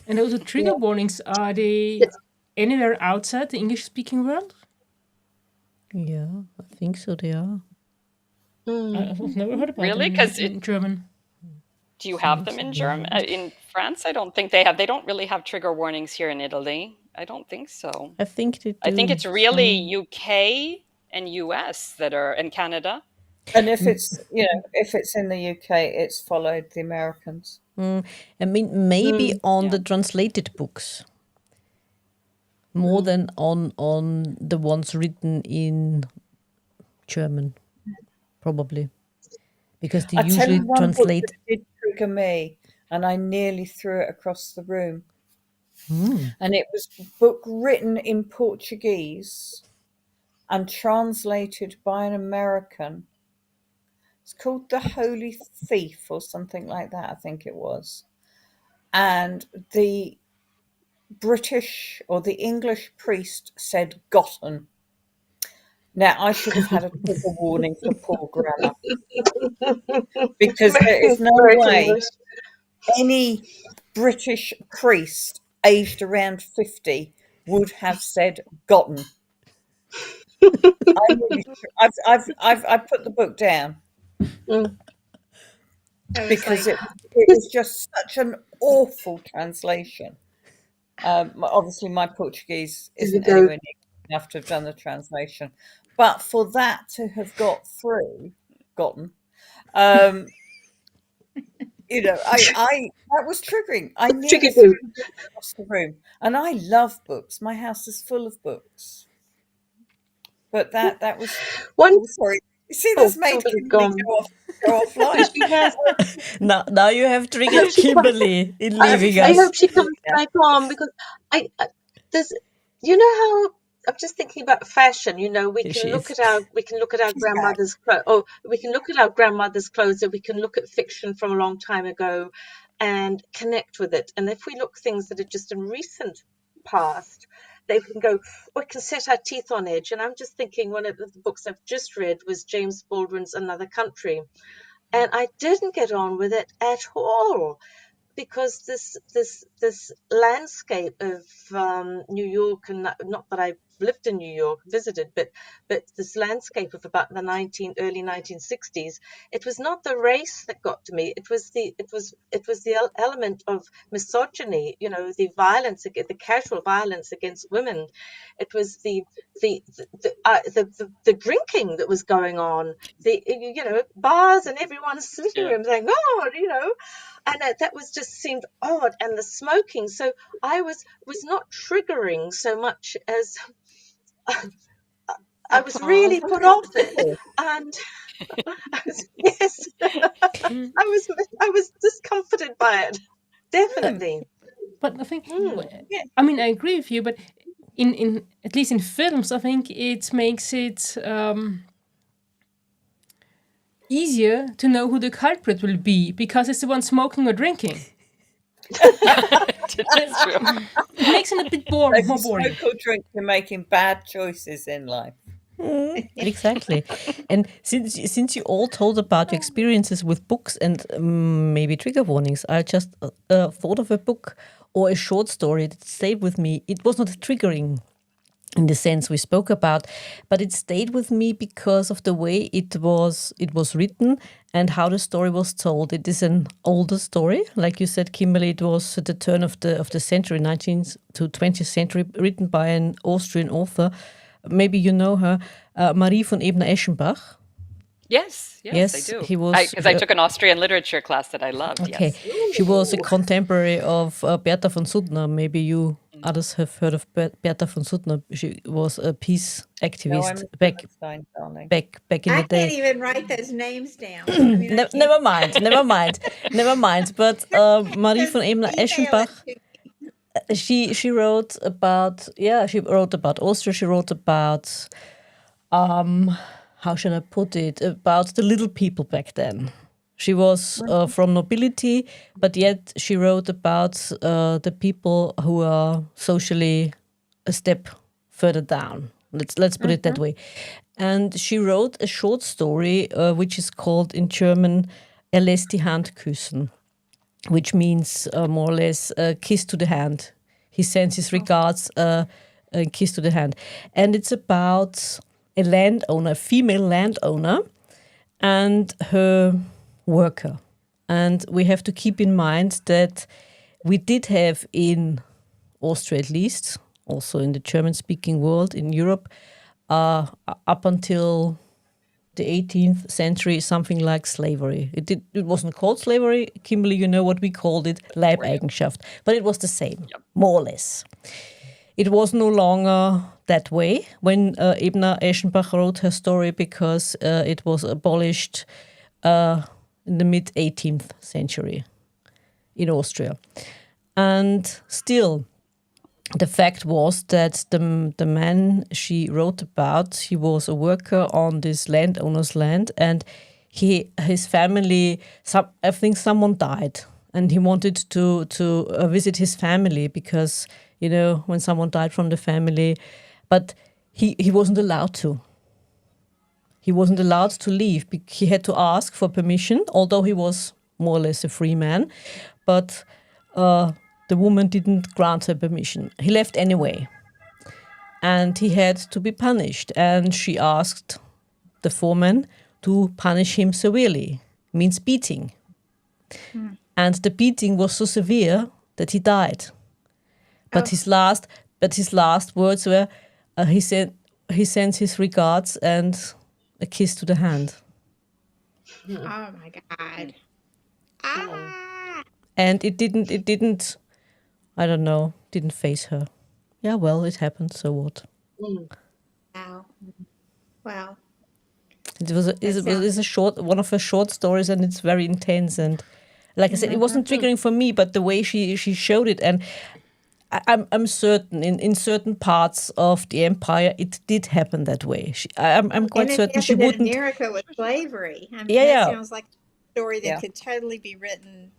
And those trigger warnings, are they anywhere outside the English speaking world? Yeah, I think so. They are. I've never heard about Really? them Because in German. do you have them in German? In France, I don't think they have. They don't really have trigger warnings here in Italy. I don't think so. I think they I think do. it's really UK and US that are, and Canada. And if it's if it's in the UK, it's followed the Americans. I mean, maybe on Yeah. the translated books more than on the ones written in German, probably, because they I tell usually you one book that translate. did trigger me, and I nearly threw it across the room. And it was a book written in Portuguese and translated by an American. It's called The Holy Thief or something like that, I think it was. And the British or the English priest said gotten. Now, I should have had a trigger warning for poor grammar because there is no Very way English. any British priest aged around 50 would have said gotten. I've put the book down because it was just such an awful translation. Obviously, my Portuguese isn't anywhere near enough to have done the translation, but for that to have gotten, um, I that was triggering. I nearly Triggered threw you. it across the room, and I love books. My house is full of books, but that was One, sorry. You see, oh, this made Kimberly Kimberly gone. go offline. She has. Now you have I hope triggered she comes. Kimberly in I have leaving I us. hope she triggered comes Julia. back on because I there's you know how I'm just thinking about fashion. We Here can she look is. at our She's back. grandmother's clothes, or we can look at our grandmother's clothes, or we can look at fiction from a long time ago and connect with it. And if we look things that are just in recent past, they can go, we can set our teeth on edge. And I'm just thinking one of the books I've just read was James Baldwin's Another Country, and I didn't get on with it at all because this landscape of New York, and not that I lived in New York, visited, but this landscape of about the early 1960s, it was not the race that got to me. It was the element of misogyny. The violence, the casual violence against women. It was the drinking that was going on. Bars and everyone's sitting Yeah. room saying, "Oh, and that was just seemed odd, and the smoking. So I was not triggering so much as I was really Applause. put off it, and yes, Mm. I was discomforted by it. Uh, Definitely. But I think, Yeah. I mean, I agree with you, but in at least in films, I think it makes it easier to know who the culprit will be because it's the one smoking or drinking. It's true. It makes it a bit So if more you boring. smoke or drink, you're making bad choices in life. exactly. And since you all told about your experiences with books and maybe trigger warnings, I just thought of a book or a short story that stayed with me. It was not triggering in the sense we spoke about, but it stayed with me because of the way it was written and how the story was told. It is an older story, like you said, Kimberly. It was at the turn of the century, 19th to 20th century, written by an Austrian author. Maybe you know her, Marie von Ebner-Eschenbach. Yes, yes, I Yes, do. he was. Because I took an Austrian literature class that I loved. Okay, Yes. she was a contemporary of Bertha von Suttner. Maybe you others have heard of Bertha von Suttner. She was a peace No, I'm activist a back Philistine, darling. back in the I can't day. even write those names down. I mean, I can't. Never mind, never mind, never mind. But Marie von Just detail Ebner-Eschenbach, it to she wrote about she wrote about Austria. She wrote about how should I put it, about the little people back then. She was from nobility, but yet she wrote about the people who are socially a step further down. Let's put it that way. And she wrote a short story which is called in German "Er lässt die Hand küssen," which means more or less a kiss to the hand. He sends his regards, a kiss to the hand. And it's about a landowner, a female landowner, and her worker. And we have to keep in mind that we did have in Austria at least, also in the German-speaking world, in Europe, up until the 18th century, something like slavery. It wasn't called slavery. Kimberly, you know what we called it? Leibeigenschaft. But it was the same, more or less. It was no longer that way when Ebner-Eschenbach wrote her story because it was abolished in the mid-18th century in Austria. And still, the fact was that the man she wrote about, he was a worker on this landowner's land, and his family, I think someone died, and he wanted to visit his family because when someone died from the family, but he wasn't allowed to. He wasn't allowed to leave. He had to ask for permission, although he was more or less a free man, but the woman didn't grant her permission. He left anyway. And he had to be punished. And she asked the foreman to punish him severely, means beating. And the beating was so severe that he died. But his last words were, he sends his regards and a kiss to the hand. Oh my God. Ah. And it didn't, I don't know, didn't faze her. Yeah, well, it happened, so what? Wow. Wow. It was it's a short one of her short stories, and it's very intense. And like I said, it wasn't triggering for me, but the way she showed it, and I'm certain in certain parts of the empire it did happen that way. I'm quite And it certain she happened in wouldn't. America with slavery. I mean, Yeah, that yeah, sounds like a story that Yeah. could totally be written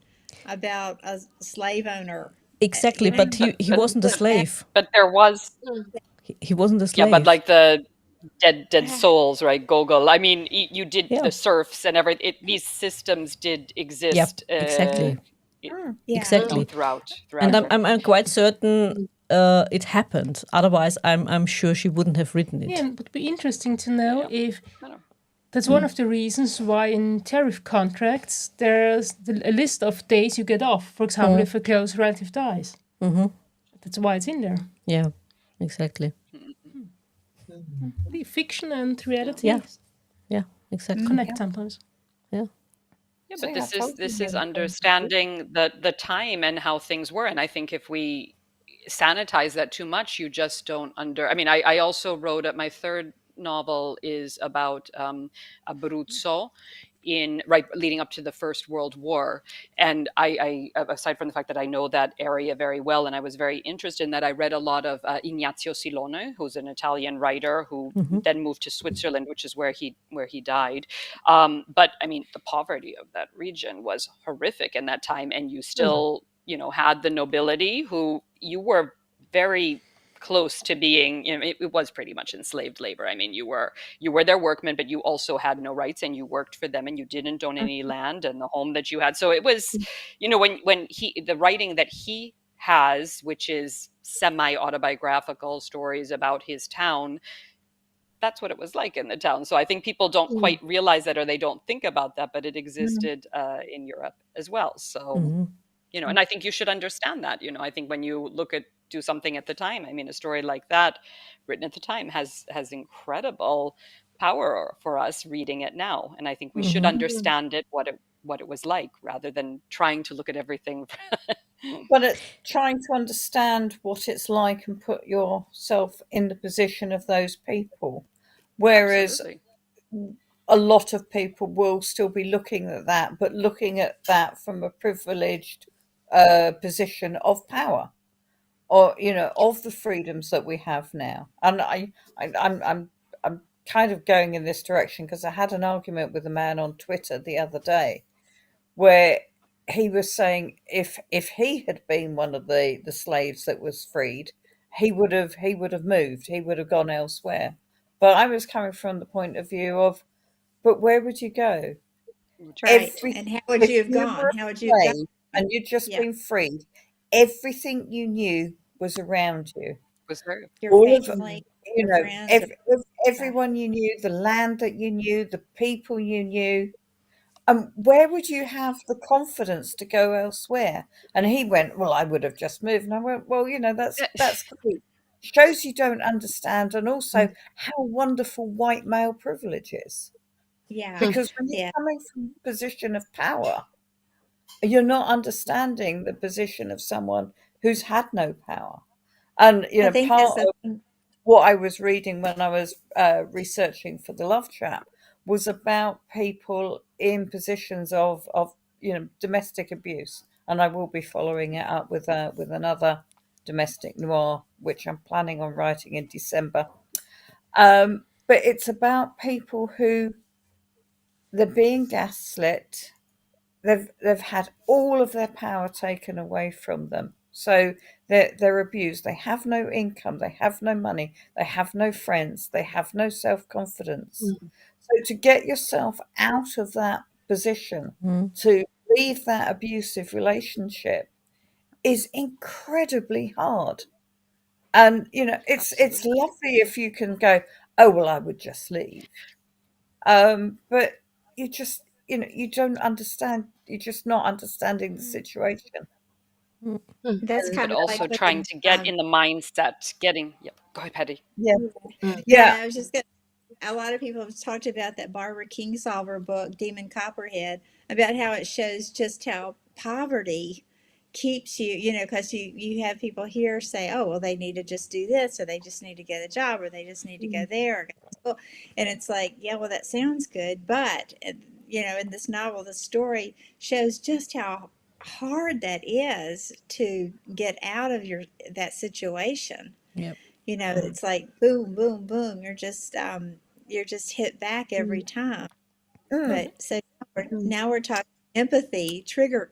about a slave owner. exactly. You know, But he But wasn't a slave. but there was He wasn't a yeah, but slave. like the dead souls, right? Gogol. I mean, you did Yeah, the serfs and everything. These systems did yeah, exist. exactly, yeah. exactly. Throughout And her. I'm quite certain it happened. Otherwise, I'm sure she wouldn't have written it. Yeah, and it would be interesting to know Yeah. if I know. that's one of the reasons why in tariff contracts there's a list of days you get off. For example, if a close relative dies. That's why it's in there. Yeah, exactly. The fiction and reality Yeah, yeah, exactly. connect sometimes. Yeah. Yeah, So but yeah, this totally is know the point of view. understanding the time and how things were. And I think if we sanitize that too much, you just don't I mean, I also wrote at my third novel is about Abruzzo in right leading up to the First World War. And aside from the fact that I know that area very well, and I was very interested in that, I read a lot of Ignazio Silone, who's an Italian writer who then moved to Switzerland, which is where he died. But I mean, the poverty of that region was horrific in that time, and you still, had the nobility who you were very close to being, it was pretty much enslaved labor. I mean, you were their workmen, but you also had no rights, and you worked for them, and you didn't own any land and the home that you had. So it was, when the writing that he has, which is semi-autobiographical stories about his town, that's what it was like in the town. So I think people don't quite realize that, or they don't think about that, but it existed in Europe as well. So, and I think you should understand that. I think when you do something at the time, I mean, a story like that written at the time has incredible power for us reading it now. And I think we should understand it, what it was like, rather than trying to look at everything. But it's trying to understand what it's like and put yourself in the position of those people. Whereas Absolutely. a lot of people will still be looking at that, but looking at that from a privileged position of power, or of the freedoms that we have now. And I'm kind of going in this direction because I had an argument with a man on Twitter the other day where he was saying if he had been one of the slaves that was freed, he would have moved, he would have gone elsewhere. But I was coming from the point of view of, but where would you go? Right. And how would If you have you gone? were How a would you have gone? slave and you'd just Yeah. been freed, everything you knew was around you. Was there? Your All of family, you your know, friends. everyone you knew, the land that you knew, the people you knew. Where would you have the confidence to go elsewhere? And he went, well, I would have just moved. And I went, well, that's great. Shows you don't understand, and also how wonderful white male privilege is. Yeah. Because when you're Yeah. coming from a position of power, you're not understanding the position of someone who's had no power. And I think that's part the of thing. what I was reading when I was researching for the Love Trap was about people in positions of domestic abuse, and I will be following it up with another domestic noir, which I'm planning on writing in December. But it's about people who they're being gaslit. They've had all of their power taken away from them. So they're abused. They have no income. They have no money. They have no friends. They have no self-confidence. So to get yourself out of that position, to leave that abusive relationship, is incredibly hard. And it's Absolutely. lovely if you can go, oh well, I would just leave. But you just, you don't understand. You're just not understanding the situation. That's But kind of like also trying when to get in the mindset, go ahead, Patty. Yeah, no, yeah. I was just gonna. A lot of people have talked about that Barbara Kingsolver book, Demon Copperhead, about how it shows just how poverty keeps you, because you have people here say, oh, well, they need to just do this, or they just need to get a job, or they just need to go there, or go to school. And it's like, yeah, well, that sounds good. But, in this novel, the story shows just how hard that is to get out of that situation. Yep. It's like boom, boom, boom. You're just hit back every time. Mm. But so now we're talking empathy triggerers.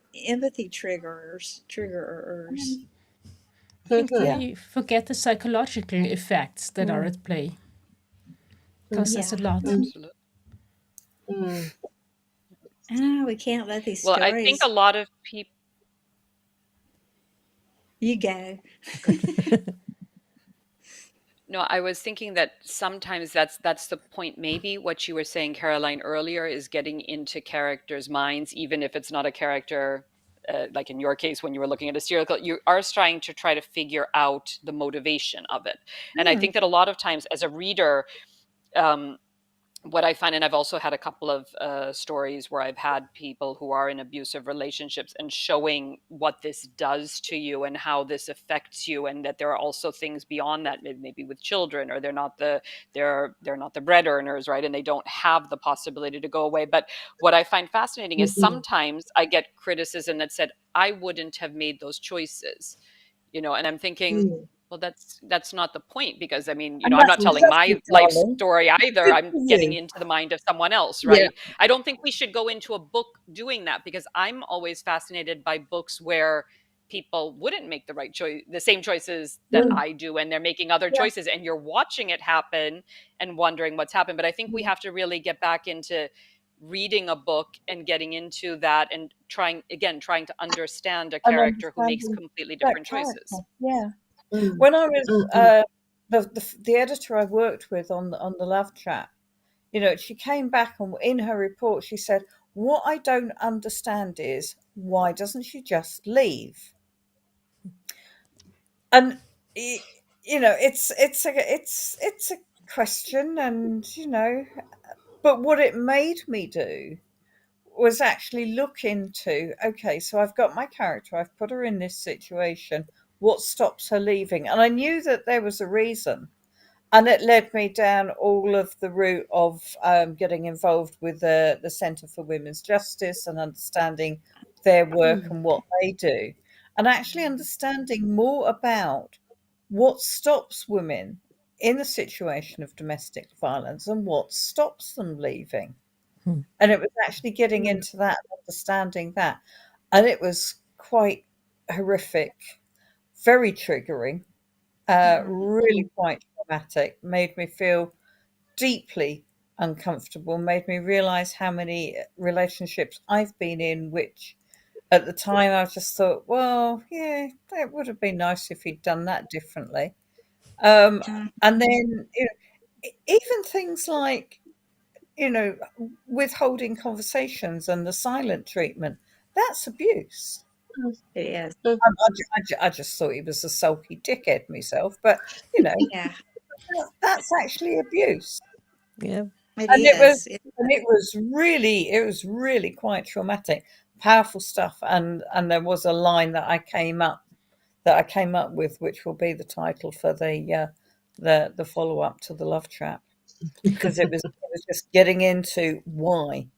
I think Yeah. they forget the psychological effects that are at play. Because that's a Yeah. lot. Absolutely. We can't let these Well, I think stories. a lot of people. You go. No, I was thinking that sometimes that's the point. Maybe what you were saying, Caroline, earlier is getting into characters' minds, even if it's not a character. Like in your case, when you were looking at a serial killer, you are trying to try to figure out the motivation of it. And I think that a lot of times, as a reader, um, what I find, and I've also had a couple of stories where I've had people who are in abusive relationships and showing what this does to you and how this affects you, and that there are also things beyond that, maybe with children, or they're not the bread earners, right? And they don't have the possibility to go away. But what I find fascinating is Mhm. sometimes I get criticism that said I wouldn't have made those choices, and I'm thinking, Mm. well, that's not the point, because I mean, And I'm that's not telling lovely, my life darling. story either. Good I'm for getting you. into the mind of someone else, Yeah. right? I don't think we should go into a book doing that, because I'm always fascinated by books where people wouldn't make the right choice, the same choices that Mm. I do, and they're making other Yeah. choices, and you're watching it happen and wondering what's happened. But I think we have to really get back into reading a book and getting into that, and trying to understand a And character who makes understanding completely that different character. choices. Yeah. Mm. When I was Mm-mm. the editor I worked with on the Love Chat, she came back, and in her report she said, "What I don't understand is why doesn't she just leave?" And it's a question, and but what it made me do was actually look into, okay, so I've got my character, I've put her in this situation. What stops her leaving? And I knew that there was a reason. And it led me down all of the route of getting involved with the Centre for Women's Justice and understanding their work Mm. and what they do, and actually understanding more about what stops women in a situation of domestic violence and what stops them leaving. Hmm. And it was actually getting Mm. into that, understanding that. And it was quite horrific, very triggering, really Mm. quite traumatic, made me feel deeply uncomfortable, made me realize how many relationships I've been in, which at the time I just thought, well, yeah, it would have been nice if he'd done that differently. Mm. And then, even things like, you know, withholding conversations and the silent treatment, that's abuse. It is. Mm. I just thought he was a sulky dickhead myself, but you know, Yeah, that's actually abuse. Yeah. it And it was is. it was really quite traumatic, powerful stuff. And there was a line that I came up with, which will be the title for the follow up to the Love Trap, because it was just getting into why,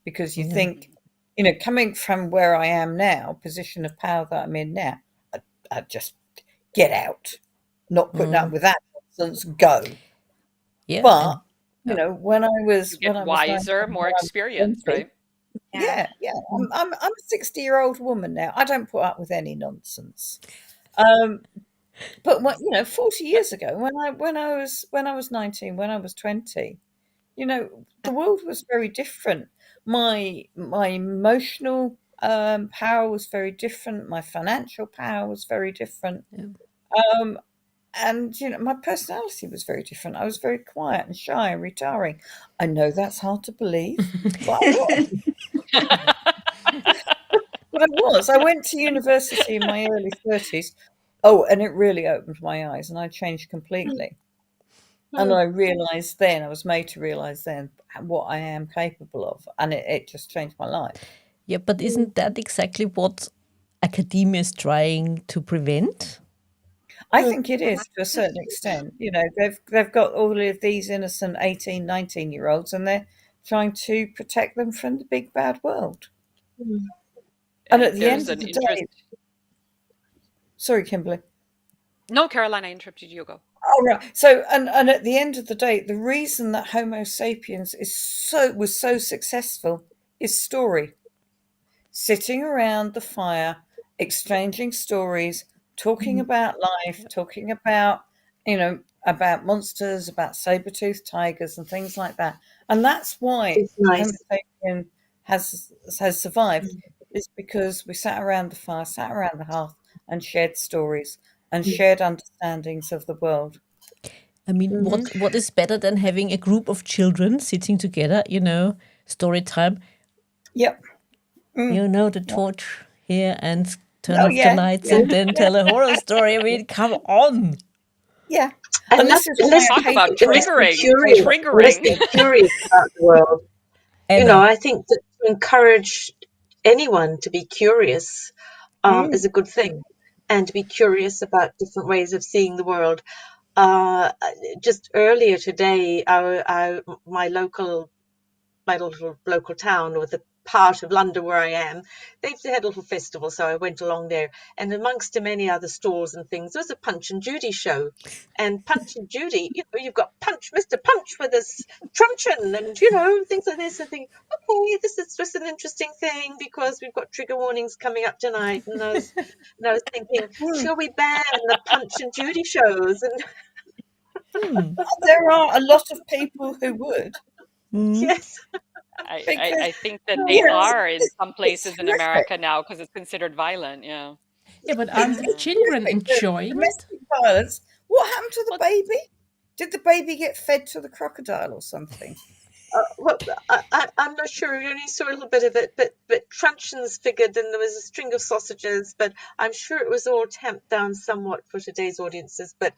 because you Yeah. think, coming from where I am now, position of power that I'm in now, I just get out, not putting up Mm. with that nonsense, go. Yeah. But And Yeah. when I You was get 19, wiser, more when I was experienced, 20, right? Yeah. yeah, yeah, I'm a 60-year-old woman now. I don't put up with any nonsense. Um, but 40 years ago, when I was 19, when I was 20, the world was very different. My emotional power was very different. My financial power was very different. yeah. Um, and my personality was very different. I was very quiet and shy and retiring. I know that's hard to believe, but I was. But I was. I went to university in my early 30s. Oh, and it really opened my eyes, and I changed completely. And Mm. I was made to realize then what I am capable of, and it just changed my life. Yeah, but Mm. isn't that exactly what academia is trying to prevent? I Mm. think it is to a certain extent. They've got all of these innocent 18, 19-year-olds, and they're trying to protect them from the big bad world. Mm. And at And the there's end of an the interest. day, sorry, Kimberly. No, Caroline, I interrupted you. Go. Oh, right. So, and at the end of the day, the reason that Homo sapiens was so successful is story. Sitting around the fire, exchanging stories, talking Mm. about life, talking about monsters, about saber-toothed tigers and things like that. And that's why It's Homo nice. sapien has survived, Mm. is because we sat around the fire, sat around the hearth, and shared stories and Mm. shared understandings of the world. I mean, Mm. what is better than having a group of children sitting together, story time, Yep. Mm. the torch here and turn Oh off the yeah, lights yeah, and then yeah, tell a horror story. I mean, come on. yeah. And let's this is be, why let's I be, Talk hate about it let's when be triggering. people curious. talk Let's Triggering. be curious about the world. Edda. I think that to encourage anyone to be curious is a good thing, and to be curious about different ways of seeing the world. Uh, just earlier today, my little local town, or the part of London where I am, they had a little festival, so I went along there. And amongst the many other stalls and things, there was a Punch and Judy show. And Punch and Judy, you've got Punch, Mr. Punch with his truncheon, and things like this. I think, okay, this is just an interesting thing because we've got trigger warnings coming up tonight. And I was thinking, shall we ban the Punch and Judy shows? And there are a lot of people who would, yes, because I think that they you know are in some it's places in horrific. America now because it's considered violent. Yeah. Yeah, but It's, aren't the it's children horrific. The enjoying it? domestic violence. What happened to the Well, baby? Did the baby get fed to the crocodile or something? well, I'm not sure. We only saw a little bit of it, but truncheons figured, and there was a string of sausages. But I'm sure it was all tamped down somewhat for today's audiences. But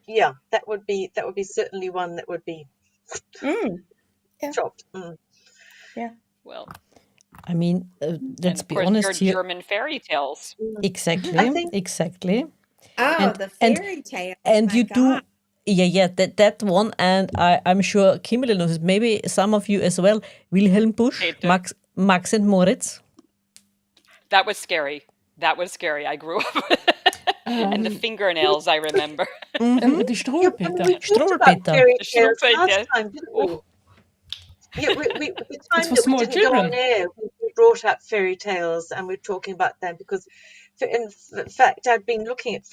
yeah, that would be certainly one that would be Mm, yeah, chopped. yeah. well, I mean, and let's of be course your honest here. German fairy tales. I Exactly, think exactly. Oh, And the and fairy tales. and My you God. do, yeah, that one, and I'm sure Kimberly knows it. Maybe some of you as well. Wilhelm Busch, Hate Max and Moritz. That was scary. That was scary. I grew up with and the fingernails I remember. And the yeah, and Struwelpeter. we talked about Struwelpeter. fairy The tales last Struwelpeete. time, didn't we? Oh, Yeah, the It's time for that we small didn't go on children. air, we brought up fairy tales, and we're talking about them because, in fact, I'd been looking at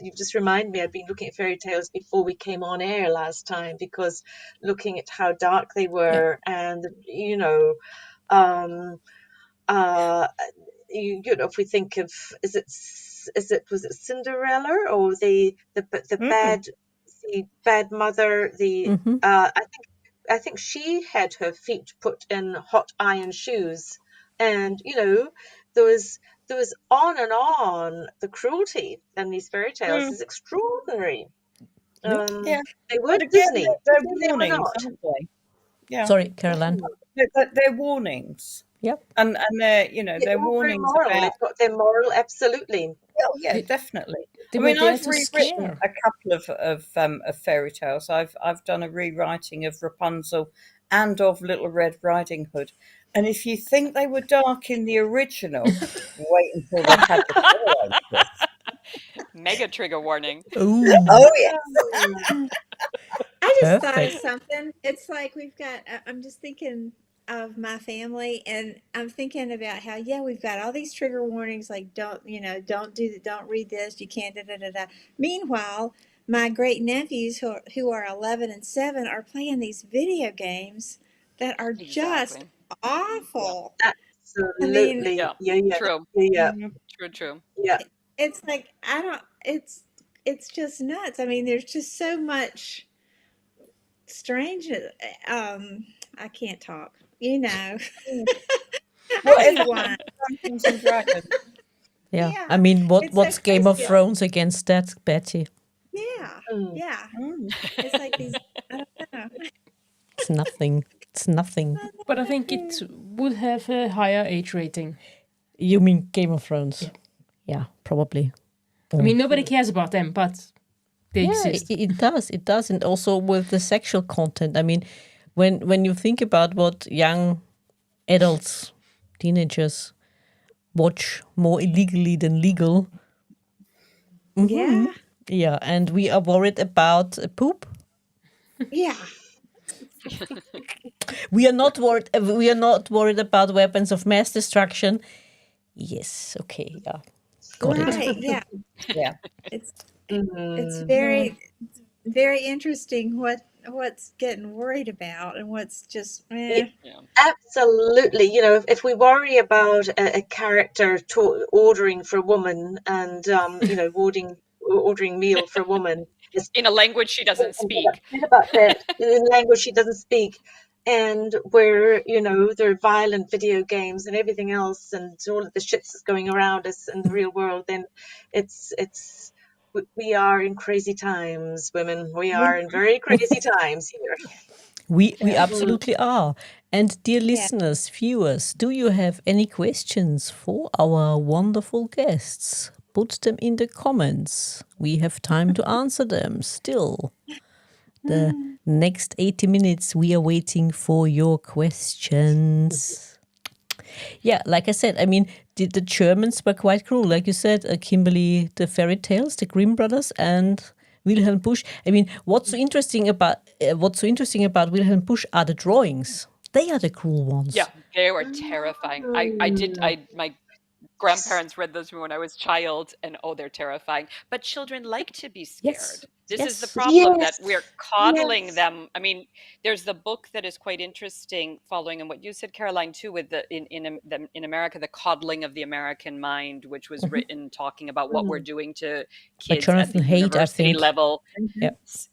you just remind me, I'd been looking at fairy tales before we came on air last time, because looking at how dark they Yeah. were, and um, uh, if we think of, was it Cinderella, or the Mm, bad mother, Mm-hmm. I think she had her feet put in hot iron shoes, and there was on and on. The cruelty in these fairy tales mm, is extraordinary. Yeah. Um, yeah. they were But again, Disney. they're Disney they were warnings, not. aren't they? Yeah, Sorry, Caroline. they're warnings, Yep. and they're They they're are very warnings moral. about. They've got their moral, absolutely. Oh yeah, They, definitely. they I were mean, there I've to rewritten scare. a couple of fairy tales. I've done a rewriting of Rapunzel and of Little Red Riding Hood. And if you think they were dark in the original, wait until they've had the following twist. mega trigger warning. Ooh, Oh yeah. I just thought of perfect. something. It's like we've got, I'm just thinking of my family, and I'm thinking about how, yeah, we've got all these trigger warnings, like don't do that, don't read this, you can't, da da da da. Meanwhile, my great nephews who are 11 and 7 are playing these video games that are just Exactly. Yeah. awful. I mean, Absolutely. Yeah. Yeah, yeah, True. yeah, Mhm. True. True. yeah. it's like I don't. It's just nuts. I mean, there's just so much strange. I can't talk. You know, Mm. I What is need it? wine. Dungeons and Dragons. Yeah. I Yeah, mean, it's so what's Game of crazy. Thrones against that, Betty? Yeah, Mm. yeah. Mm. It's like these. I don't know. It's nothing. It's nothing. But I think it would have a higher age rating. You mean Game of Thrones? Yeah. Yeah, probably. I mean, nobody cares about them, but they Yeah, exist. it does. It does, and also with the sexual content. I mean, when you think about what young adults, teenagers watch more illegally than legal, Yeah, yeah, and we are worried about poop. yeah. We are not worried. We are not worried about weapons of mass destruction. Yes. Okay. Yeah. Got it. Right. Yeah. Yeah. It's it's Mm. very very interesting what's getting worried about and what's just Yeah, Yeah. absolutely. If we worry about a character ordering for a woman, and ordering meal for a woman, is In a language she doesn't speak. think about that in language she doesn't speak, and where there are violent video games and everything else, and all of the shits that's going around us in the real world, then it's we are in crazy times, women. We are in very crazy times here. We absolutely are. And dear Yeah. listeners, viewers, do you have any questions for our wonderful guests? Put them in the comments. We have time to answer them still. The next 80 minutes, we are waiting for your questions. Yeah, like I said, I mean, the Germans were quite cruel. Like you said, Kimberly, the fairy tales, the Grimm brothers, and Wilhelm Busch. I mean, what's so interesting about Wilhelm Busch are the drawings. They are the cruel ones. Yeah, they were terrifying. My grandparents read those when I was child, and oh, they're terrifying. But children like to be scared. This is the Yes. problem, that Yes, we're coddling yes. them. I mean, there's the book that is quite interesting, following on what you said, Caroline, too, with in America, the coddling of the American mind, which was written talking about what we're doing to By kids at the Jonathan Haidt, I university think. level. Yeah.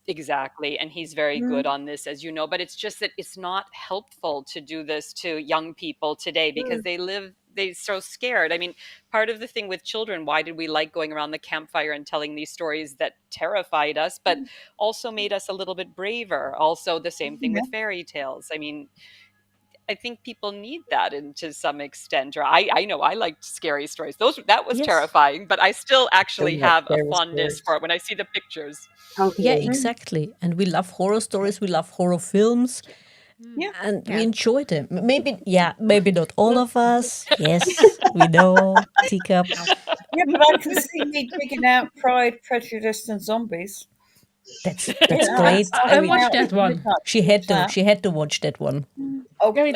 Exactly. And he's very good on this, as you know. But it's just that it's not helpful to do this to young people today, because they're so scared. I mean, part of the thing with children, why did we like going around the campfire and telling these stories that terrified us, but also made us a little bit braver? Also, the same thing with fairy tales. I mean, I think people need that, and to some extent, or I know I liked scary stories. That was Yes. terrifying, but I still actually Don't like have a scary fondness stories. for it when I see the pictures. Totally. Yeah, exactly. And we love horror stories. We love horror films. Yeah. And we Yeah. enjoy them. Maybe not all of us. Yes, we know. Teacup. Yeah, but I can see me digging out Pride, Prejudice, and Zombies. That's Yeah, great. I'll I I mean, watched out that one. every time. she had to. Huh? She had to watch that one. Oh, Yeah,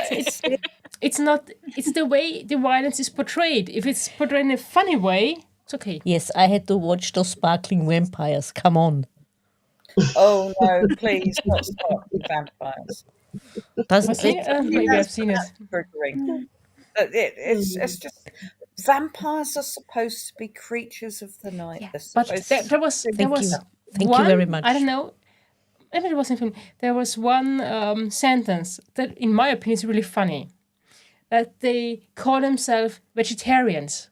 it's not. It's the way the violence is portrayed. If it's portrayed in a funny way, it's okay. Yes, I had to watch those sparkling vampires. Come on. oh no, please, not sparkling vampires. Doesn't See, it? maybe I've seen it. Triggering. It's just vampires are supposed to be creatures of the night. Yeah, They're but supposed there was to there Thank was you. Thank one. you very much. I don't know. Maybe it wasn't film. There was one sentence that, in my opinion, is really funny. That they call themselves vegetarians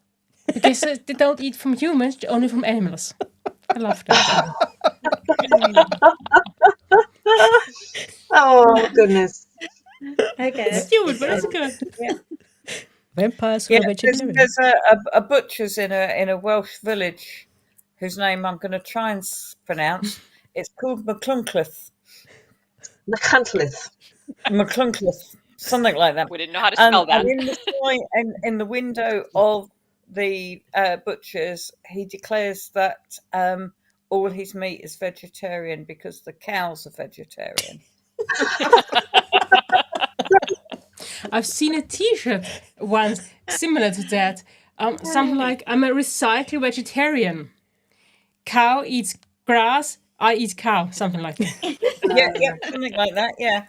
because they don't eat from humans, only from animals. I love that. Oh goodness. Okay, that's Stupid, but it's good. Vampires who Yeah, are vegetarian. there's a butcher's in a Welsh village whose name I'm going to try and pronounce. It's called McClunkleth. McClunkleth, something like that. We didn't know how to spell that. And in the in the window of the butcher's, he declares that all his meat is vegetarian because the cows are vegetarian. I've seen a T-shirt once similar to that. Something like, "I'm a recycled vegetarian. Cow eats grass. I eat cow." Something like that. Yeah, something like that. Yeah,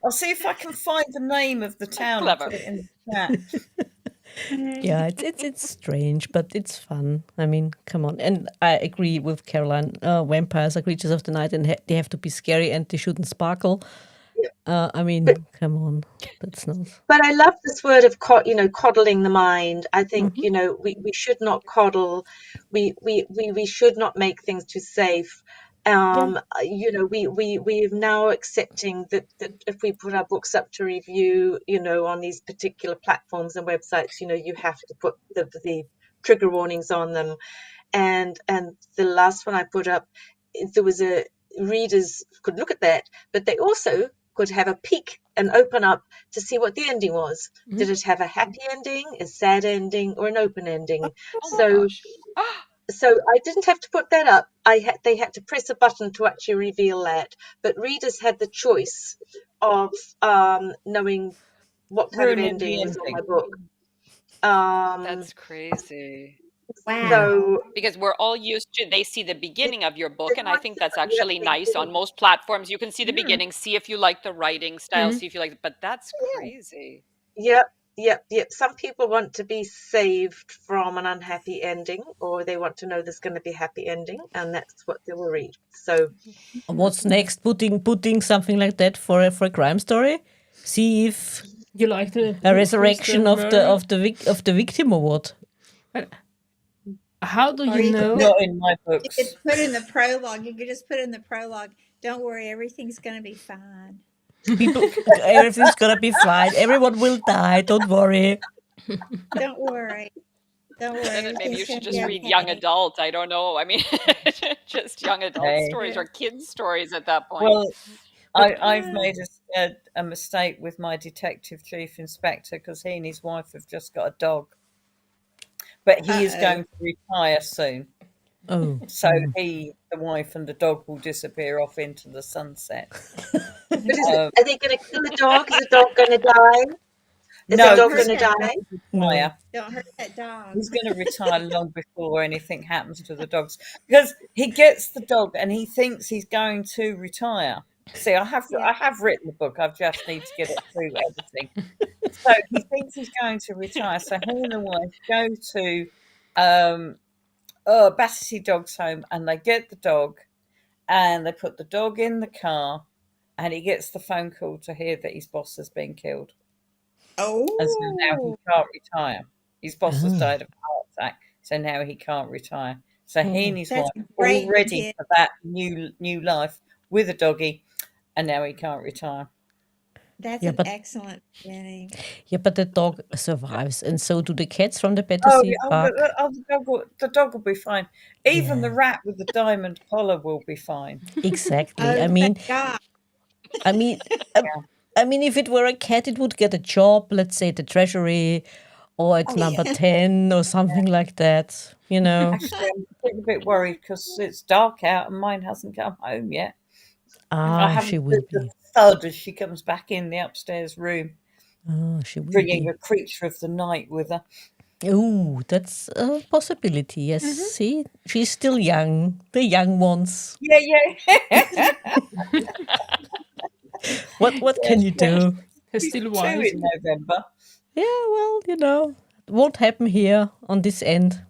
I'll see if I can find the name of the town and Clever. put it in the chat. Yeah, it's strange, but it's fun. I mean, come on. And I agree with Caroline. Vampires are creatures of the night, and they have to be scary, and they shouldn't sparkle. I mean, come on. That's not. But I love this word of coddling the mind. I think we should not coddle. We should not make things too safe. We're now accepting that if we put our books up to review, on these particular platforms and websites, you have to put the trigger warnings on them. And the last one I put up, there was readers could look at that, but they also could have a peek and open up to see what the ending was. Did it have a happy ending, a sad ending, or an open ending? Oh my gosh. So I didn't have to put that up. They had to press a button to actually reveal that. But readers had the choice of knowing what kind of Ruining ending the was on ending. my book. That's crazy. wow. So Because we're all used to, they see the beginning of your book, and I think that's actually nice. On most platforms, you can see the beginning, see if you like the writing style, see if you like, but that's crazy. Yep. Some people want to be saved from an unhappy ending, or they want to know there's going to be a happy ending, and that's what they will read. So What's next? Putting something like that for a crime story? See if You like the a resurrection of the victim or what? How do Or you you could know? put, Not in my you could books. put in the prologue. You could just put in the prologue. Don't worry, everything's going to be fine. People, everything's gonna be fine. Everyone will die. Don't worry. Don't worry. Don't worry, Then maybe you everything's going should to be just read young okay. adult. I don't know. I mean, just young adult Hey. stories or kids stories at that point. Well, I've made a mistake with my detective chief inspector because he and his wife have just got a dog, but he is Uh-oh. going to retire soon. Oh, So the wife, and the dog will disappear off into the sunset. But Um, are they going to kill the dog? Is the dog going to die? Is the no, Don't dog hurt because going to that die? dog. no. Don't hurt that dog. he's going to retire long before anything happens to the dogs because he gets the dog and he thinks he's going to retire. See, Yeah. I have written the book. I just need to get it through editing. So he thinks he's going to retire. So he and the wife go to Battersea Dogs Home, and they get the dog and they put the dog in the car, and he gets the phone call to hear that his boss has been killed. And so now he Oh, can't retire. His boss has Oh. died of a heart attack, so now he can't retire. So he and his that's wife all great. ready Kid. for that new life with a doggy, and now he can't retire. That's Yeah, an but excellent beginning. the dog survives, and so do the cats from the Oh, Battersea yeah, Park. the dog will be fine. Even the Yeah, rat with the diamond collar will be fine. exactly. Oh, thank God. I mean, um, if it were a cat, it would get a job. Let's say the treasury, or it's Oh, number yeah. 10 or something like that. You know. Actually, I'm getting a bit worried because it's dark out and mine hasn't come home yet. I Ah, she haven't will heard the be. thud as she comes back in the upstairs room, Oh, she will bringing be. a creature of the night with her. Oh, that's a possibility. Yes. See, she's still young. The young ones. Yeah, yeah. What can you Yes, do? He's she's still 2 wise. in November. Yeah, well, it won't happen here on this end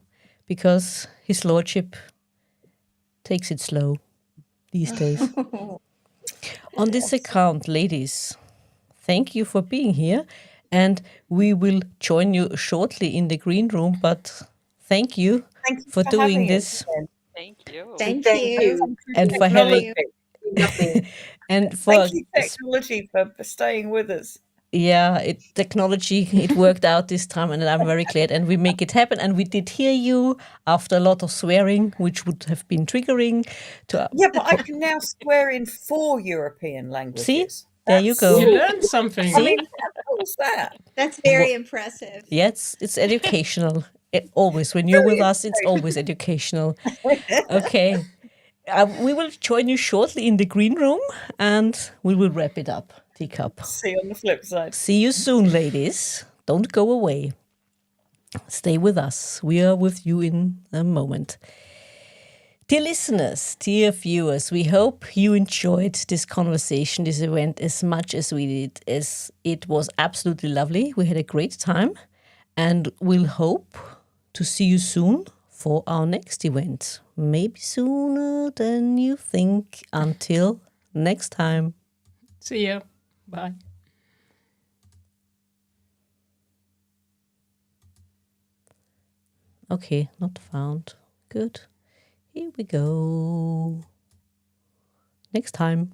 because his lordship takes it slow these days. On this Yes. account, ladies, thank you for being here, and we will join you shortly in the green room. But thank you Thank you for for doing having us this again. Thank you. And Thank thank you. you. Thank you, and Thank for having technology. you. Lovely. and for Thank you, technology, for staying with us. yeah, technology, it worked out this time, and I'm very glad. And we make it happen. And we did hear you after a lot of swearing, which would have been triggering. To Yeah, but I can now swear in 4 European see, languages. there you That's, You go. learned I something. See, mean, how cool is that? That's very impressive. yeah, it's educational. Always when you're with Very us, it's always educational. Okay, we will join you shortly in the green room, and we will wrap it up. Teacup. See you on the flip side. See you soon, ladies. Don't go away. Stay with us. We are with you in a moment. Dear listeners, dear viewers, we hope you enjoyed this conversation, this event as much as we did, as it was absolutely lovely. We had a great time, and we'll hope to see you soon for our next event. Maybe sooner than you think. Until next time. See ya. Bye. Okay, not found. Good. Here we go. Next time.